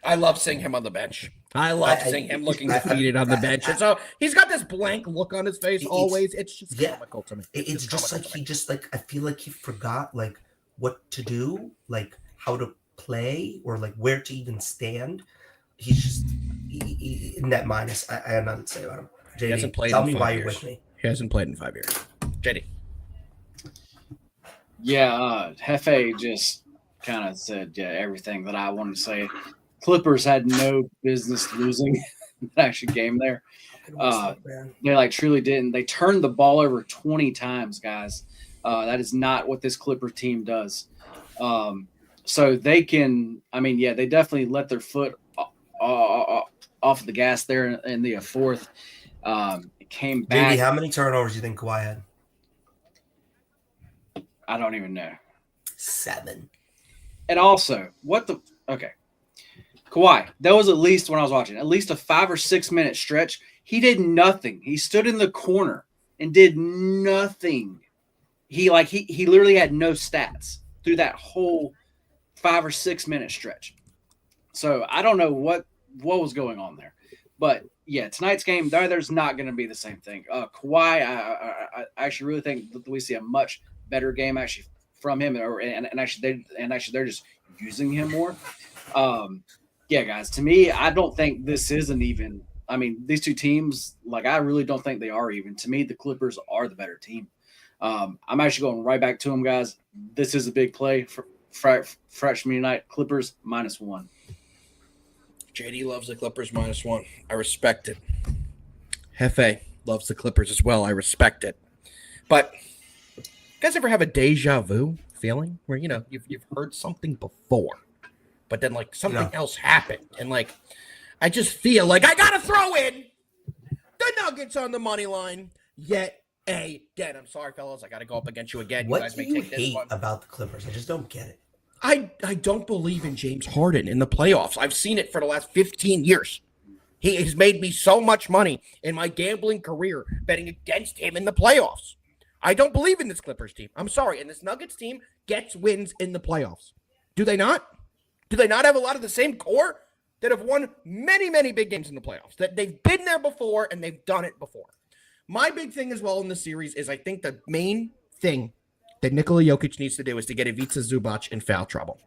I love seeing him on the bench. I love seeing him looking defeated on the bench. And so he's got this blank look on his face always. It's just comical to me. It's just like I feel like he forgot like what to do, like how to play or like where to even stand. He's just net minus. I have nothing to say about him. JD, he hasn't played tell in me 5 why years. You're with me. He hasn't played in 5 years. JD. Yeah, Hefe just kind of said everything that I wanted to say. Clippers had no business losing that actual game there. They like truly didn't. They turned the ball over 20 times, guys. That is not what this Clipper team does. So they can, they definitely let their foot off the gas there in the fourth. It came back. JD, how many turnovers do you think Kawhi had? I don't even know. 7. And also, okay. Kawhi, that was at least when I was watching, at least a 5 or 6 minute stretch. He did nothing. He stood in the corner and did nothing. He literally had no stats through that whole 5 or 6 minute stretch. So I don't know what was going on there. But yeah, tonight's game, there's not going to be the same thing. Kawhi, I actually really think that we see a much better game actually from him, and actually they're just using him more. Yeah, guys, to me, I don't think this is an even. These two teams, I really don't think they are even. To me, the Clippers are the better team. I'm actually going right back to them, guys. This is a big play for freshman unite. Clippers -1. JD loves the Clippers -1. I respect it. Hefe loves the Clippers as well. I respect it. But you guys ever have a deja vu feeling where, you've heard something before, but then something else happened. And I just feel like I got to throw in the Nuggets on the money line yet again. I'm sorry, fellas. I got to go up against you again. What you guys do may you take this hate one. about the Clippers? I just don't get it. I don't believe in James Harden in the playoffs. I've seen it for the last 15 years. He has made me so much money in my gambling career betting against him in the playoffs. I don't believe in this Clippers team. I'm sorry. And this Nuggets team gets wins in the playoffs. Do they not? Do they not have a lot of the same core that have won many, many big games in the playoffs? That they've been there before and they've done it before. My big thing as well in this series is I think the main thing that Nikola Jokic needs to do is to get Ivica Zubac in foul trouble.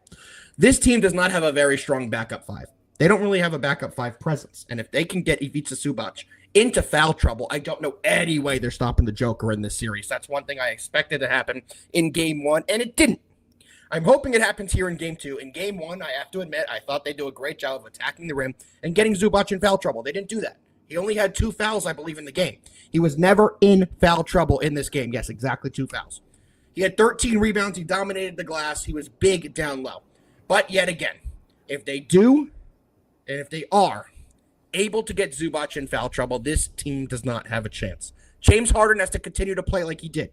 This team does not have a very strong backup 5. They don't really have a backup 5 presence. And if they can get Ivica Zubac into foul trouble, I don't know any way they're stopping the Joker in this series. That's one thing I expected to happen in game 1, and it didn't. I'm hoping it happens here in game 2. In game 1, I have to admit, I thought they'd do a great job of attacking the rim and getting Zubac in foul trouble. They didn't do that. He only had 2 fouls, I believe, in the game. He was never in foul trouble in this game. Yes, exactly 2 fouls. He had 13 rebounds. He dominated the glass. He was big down low. But yet again, if they do, and if they are able to get Zubac in foul trouble, this team does not have a chance. James Harden has to continue to play like he did.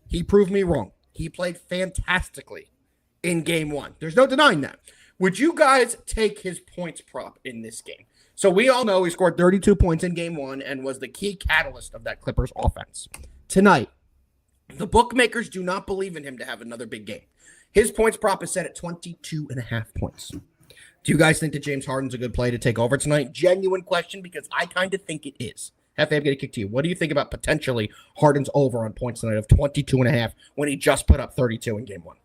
He proved me wrong. He played fantastically in game one. There's no denying that. Would you guys take his points prop in this game? So we all know he scored 32 points in game one and was the key catalyst of that Clippers offense. Tonight, the bookmakers do not believe in him to have another big game. His points prop is set at 22.5 points. Do you guys think that James Harden's a good play to take over tonight? Genuine question, because I kind of think it is. Hefe, I'm going to kick to you. What do you think about potentially Harden's over on points tonight of 22.5 when he just put up 32 in game one?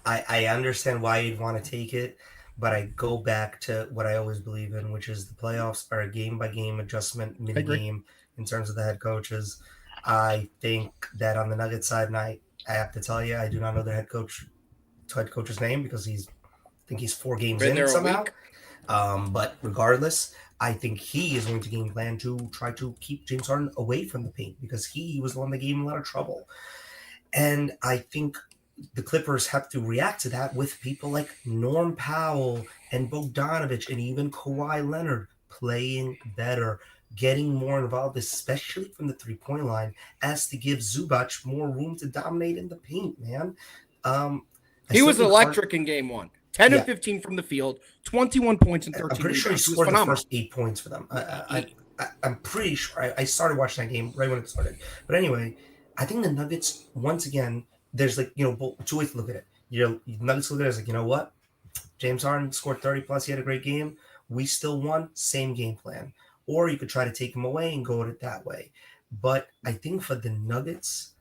I understand why you'd want to take it, but I go back to what I always believe in, which is the playoffs are a game-by-game adjustment, mini-game in terms of the head coaches. I think that on the Nuggets side, and I have to tell you, I do not know the head coach's name because I think he's 4 games in somehow. But regardless, I think he is going to game plan to try to keep James Harden away from the paint because he was the one that gave him a lot of trouble. And I think the Clippers have to react to that with people like Norm Powell and Bogdanovich and even Kawhi Leonard playing better, getting more involved, especially from the three-point line, as to give Zubac more room to dominate in the paint, man. He was electric in game one. 10 of 15 from the field, 21 points and 13 I'm pretty sure he scored the first 8 points for them. I'm pretty sure. I started watching that game right when it started. But anyway, I think the Nuggets, once again, there's like, two ways to look at it. The Nuggets look at it as like, you know what? James Harden scored 30 plus. He had a great game. We still won. Same game plan. Or you could try to take him away and go at it that way. But I think for the Nuggets,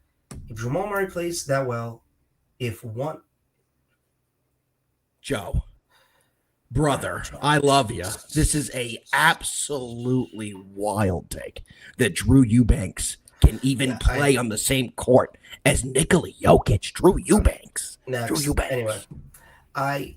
if Jamal Murray plays that well, Joe, brother, I love you. This is a absolutely wild take that Drew Eubanks can even play on the same court as Nikola Jokic. Drew Eubanks. Anyway, I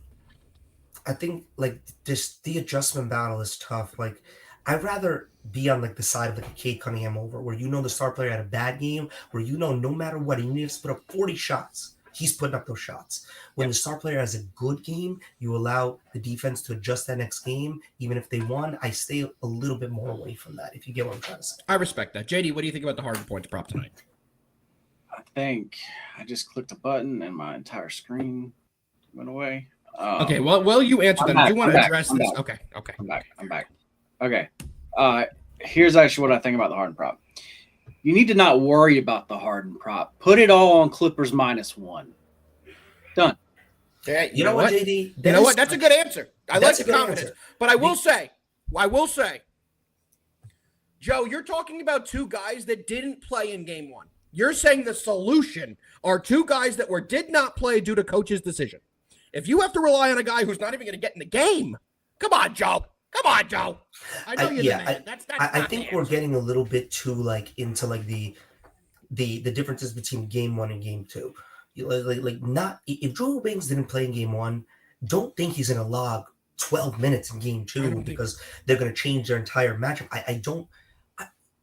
think like this, the adjustment battle is tough. Like, I'd rather be on like the side of like a Cade Cunningham over, where the star player had a bad game, where no matter what, he needs to put up 40 shots. He's putting up those shots. When the star player has a good game, you allow the defense to adjust that next game. Even if they won, I stay a little bit more away from that, if you get what I'm trying to say. I respect that. JD, what do you think about the Harden points prop tonight? I think I just clicked a button and my entire screen went away. Okay, well, you answer that. Do you want to address this? Okay. I'm back. Okay. Here's actually what I think about the Harden prop. You need to not worry about the Harden prop. Put it all on Clippers -1. Done. Yeah, you know what, JD? You know what? That's a good answer. I like the confidence. Answer. But I will say, Joe, you're talking about two guys that didn't play in game one. You're saying the solution are two guys that did not play due to coach's decision. If you have to rely on a guy who's not even going to get in the game, come on, Joe. I know you're the man. I think we're getting a little bit too into the differences between game one and game two. Not if Drew Banks didn't play in game one, don't think he's going to log 12 minutes in game two because they're going to change their entire matchup.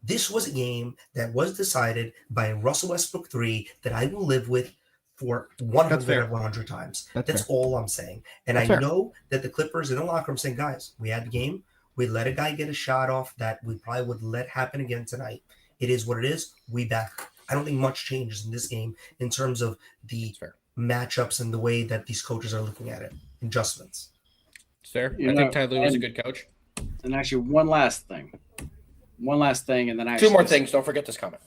This was a game that was decided by a Russell Westbrook 3 that I will live with for 100 of 100 times. That's all I'm saying. And I know that the Clippers in the locker room saying, guys, we had the game. We let a guy get a shot off that we probably would let happen again tonight. It is what it is. We back. I don't think much changes in this game in terms of the matchups and the way that these coaches are looking at it. Adjustments. Fair. I think Ty Lue is a good coach. And actually, one last thing, and then two more things. Don't forget this comment.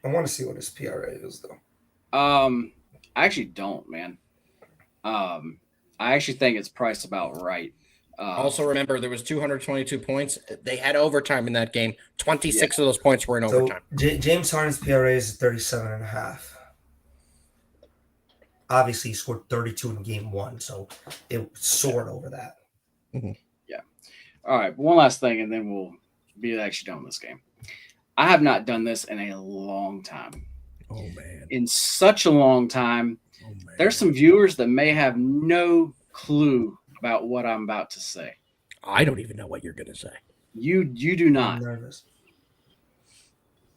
I want to see what his PRA is, though. I actually don't, man. I actually think it's priced about right. Also, remember, there was 222 points. They had overtime in that game. 26 of those points were in overtime. James Harden's PRA is 37.5. Obviously, he scored 32 in game one, so it soared over that. Mm-hmm. Yeah. All right, one last thing, and then we'll be actually done with this game. I have not done this in a long time. Oh, man. In such a long time. Oh, there's some viewers that may have no clue about what I'm about to say. I don't even know what you're going to say. You do not. I'm nervous.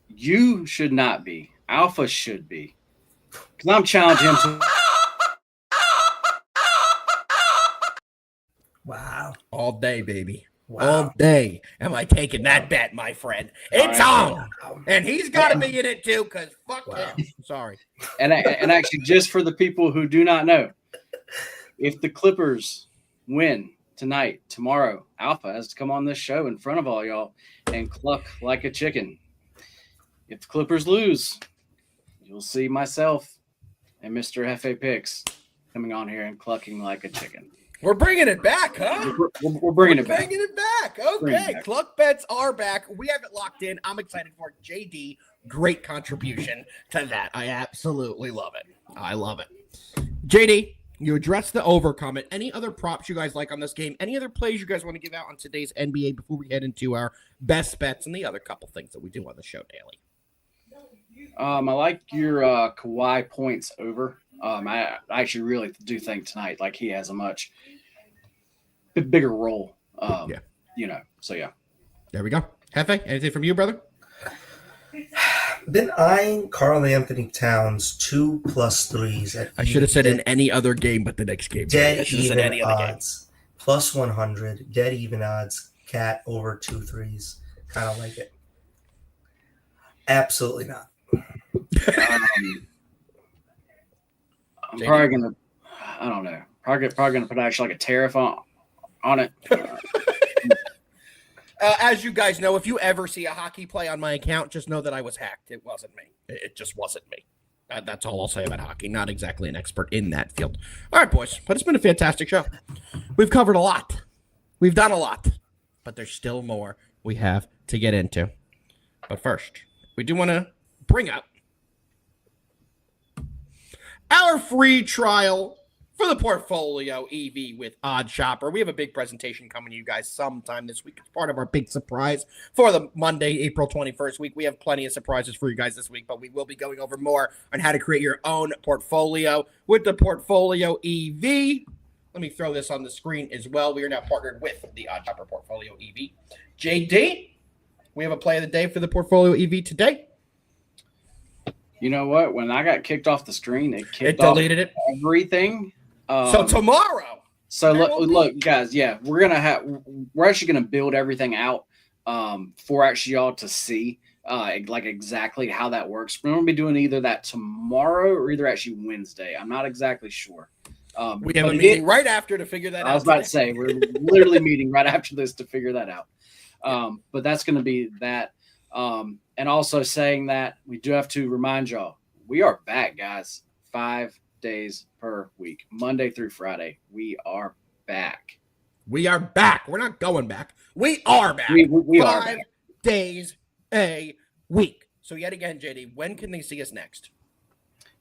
You should not be. Alpha should be. Because I'm challenging him to. Wow. All day, baby. all day am I taking that bet, my friend. It's on. And he's got to be in it too, because fuck him. Sorry. And actually, just for the people who do not know, if the Clippers win tonight, tomorrow, Alpha has to come on this show in front of all y'all and cluck like a chicken. If the Clippers lose, you'll see myself and Mr. Hefe Picks coming on here and clucking like a chicken. We're bringing it back, huh? We're bringing it back. Bringing it back. Okay, Cluck bets are back. We have it locked in. I'm excited for it. JD, great contribution to that. I absolutely love it. I love it. JD, you addressed the over comment. Any other props you guys like on this game? Any other plays you guys want to give out on today's NBA before we head into our best bets and the other couple things that we do on the show daily? I like your Kawhi points over. I actually really do think tonight, like, he has a much bigger role. So yeah. There we go. Hefe, anything from you, brother? Been eyeing Karl Anthony Towns 2+3s. I should have said in any other game but the next game. Dead even odds. Plus 100. Dead even odds. Cat over 2 threes. Kind of like it. Absolutely not. I'm probably gonna. I don't know. Probably gonna put actually like a tariff on it. As you guys know, if you ever see a hockey play on my account, just know that I was hacked. It wasn't me. It just wasn't me. That's all I'll say about hockey. Not exactly an expert in that field. All right, boys. But it's been a fantastic show. We've covered a lot. We've done a lot. But there's still more we have to get into. But first, we do want to bring up our free trial for the Portfolio EV with Odd Shopper. We have a big presentation coming to you guys sometime this week. It's part of our big surprise for the Monday, April 21st week. We have plenty of surprises for you guys this week, but we will be going over more on how to create your own portfolio with the Portfolio EV. Let me throw this on the screen as well. We are now partnered with the Odd Shopper Portfolio EV. JD, we have a play of the day for the Portfolio EV today. You know what? When I got kicked off the screen, it deleted it. Everything. So tomorrow. So look, guys. Yeah, we're actually gonna build everything out for actually y'all to see like exactly how that works. We're gonna be doing either that tomorrow or either actually Wednesday. I'm not exactly sure. We have a meeting right after to figure that out. I was about to say we're literally meeting right after this to figure that out. But that's gonna be that. And also saying that we do have to remind y'all, we are back, guys. 5 days per week, Monday through Friday. We are back. We are back. We're not going back. We are back. We are 5 days a week. So yet again, JD, when can they see us next?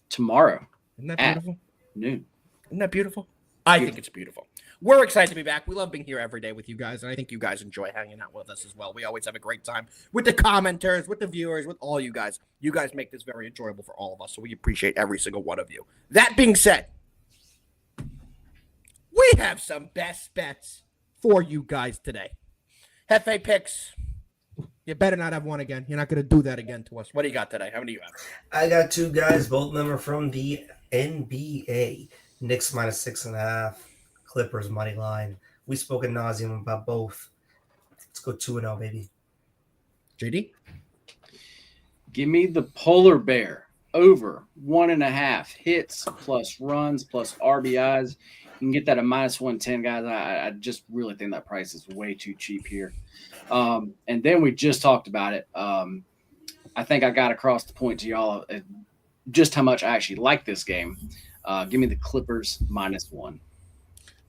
Tomorrow. Isn't that beautiful? Noon. Isn't that beautiful? I think it's beautiful. We're excited to be back. We love being here every day with you guys, and I think you guys enjoy hanging out with us as well. We always have a great time with the commenters, with the viewers, with all you guys. You guys make this very enjoyable for all of us, so we appreciate every single one of you. That being said, we have some best bets for you guys today. Hefe Picks, you better not have one again. You're not going to do that again to us. What do you got today? How many do you have? I got 2 guys. Both of them are from the NBA. Knicks -6.5. Clippers money line. We spoke ad nauseum about both. Let's go 2-0, baby. JD? Give me the polar bear over 1.5 hits plus runs plus RBIs. You can get that at -110, guys. I just really think that price is way too cheap here. And then we just talked about it. I think I got across the point to y'all just how much I actually like this game. Give me the Clippers -1.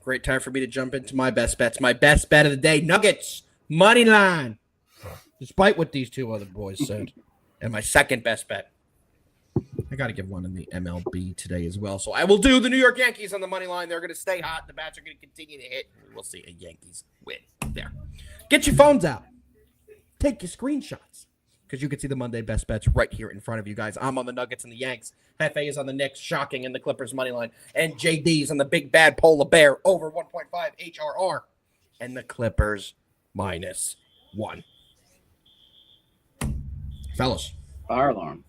Great time for me to jump into my best bets. My best bet of the day, Nuggets, money line. Despite what these 2 other boys said. And my second best bet. I got to give one in the MLB today as well. So I will do the New York Yankees on the money line. They're going to stay hot. The bats are going to continue to hit. We'll see a Yankees win there. Get your phones out. Take your screenshots. Because you can see the Monday best bets right here in front of you guys. I'm on the Nuggets and the Yanks. Hefe is on the Knicks, shocking, in the Clippers money line. And JD's on the big bad polar bear over 1.5 HRR. And the Clippers -1. Fellas. Fire alarm.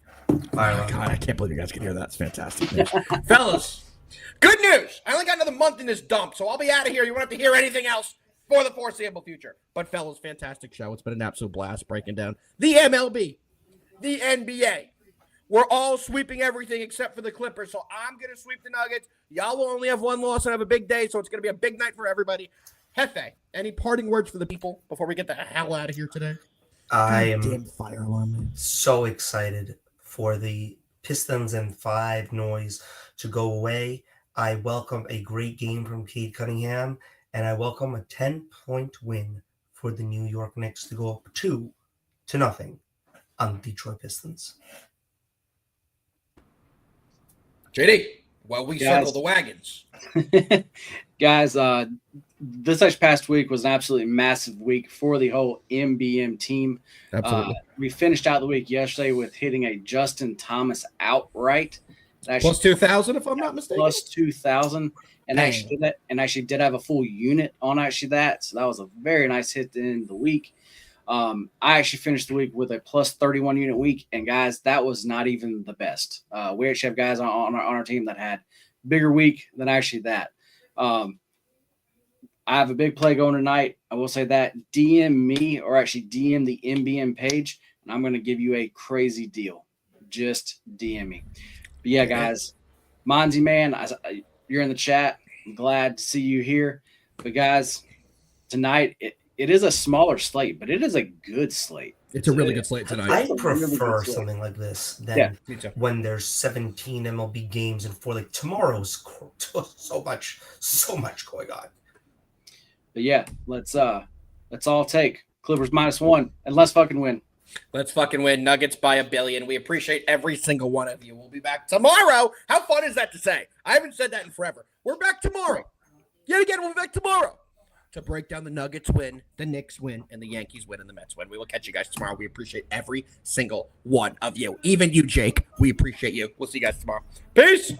God, I can't believe you guys can hear that. It's fantastic news. Fellas, good news. I only got another month in this dump, so I'll be out of here. You won't have to hear anything else. for the foreseeable future. But, fellas, fantastic show. It's been an absolute blast breaking down the MLB, the NBA. We're all sweeping everything except for the Clippers, so I'm going to sweep the Nuggets. Y'all will only have one loss and have a big day, so it's going to be a big night for everybody. Hefe, any parting words for the people before we get the hell out of here today? I am Damn fire alarm. so excited for the Pistons and 5 noise to go away. I welcome a great game from Cade Cunningham, and I welcome a 10-point win for the New York Knicks to go up 2-0 on the Detroit Pistons. JD, well, we circle the wagons. Guys, this past week was an absolutely massive week for the whole MBM team. Absolutely. We finished out the week yesterday with hitting a Justin Thomas outright. Plus 2,000, if I'm not mistaken. Plus 2,000. And actually did have a full unit on that. So that was a very nice hit to end the week. I actually finished the week with a plus 31 unit week. And guys, that was not even the best. We actually have guys on our team that had bigger week than actually that. I have a big play going tonight. I will say that. DM me or actually DM the MBM page, and I'm going to give you a crazy deal. Just DM me. But yeah, guys, Monzy, man, you're in the chat. I'm glad to see you here. But guys, tonight it is a smaller slate, but it is a good slate. It's a really good slate tonight. I prefer something like this than when there's 17 MLB games and for like tomorrow's so much going on. But yeah, let's all take Clippers -1 and let's fucking win. Let's fucking win. Nuggets by 1 billion. We appreciate every single one of you. We'll be back tomorrow. How fun is that to say? I haven't said that in forever. We're back tomorrow. Yet again, we'll be back tomorrow to break down the Nuggets win, the Knicks win, and the Yankees win, and the Mets win. We will catch you guys tomorrow. We appreciate every single one of you. Even you, Jake. We appreciate you. We'll see you guys tomorrow. Peace.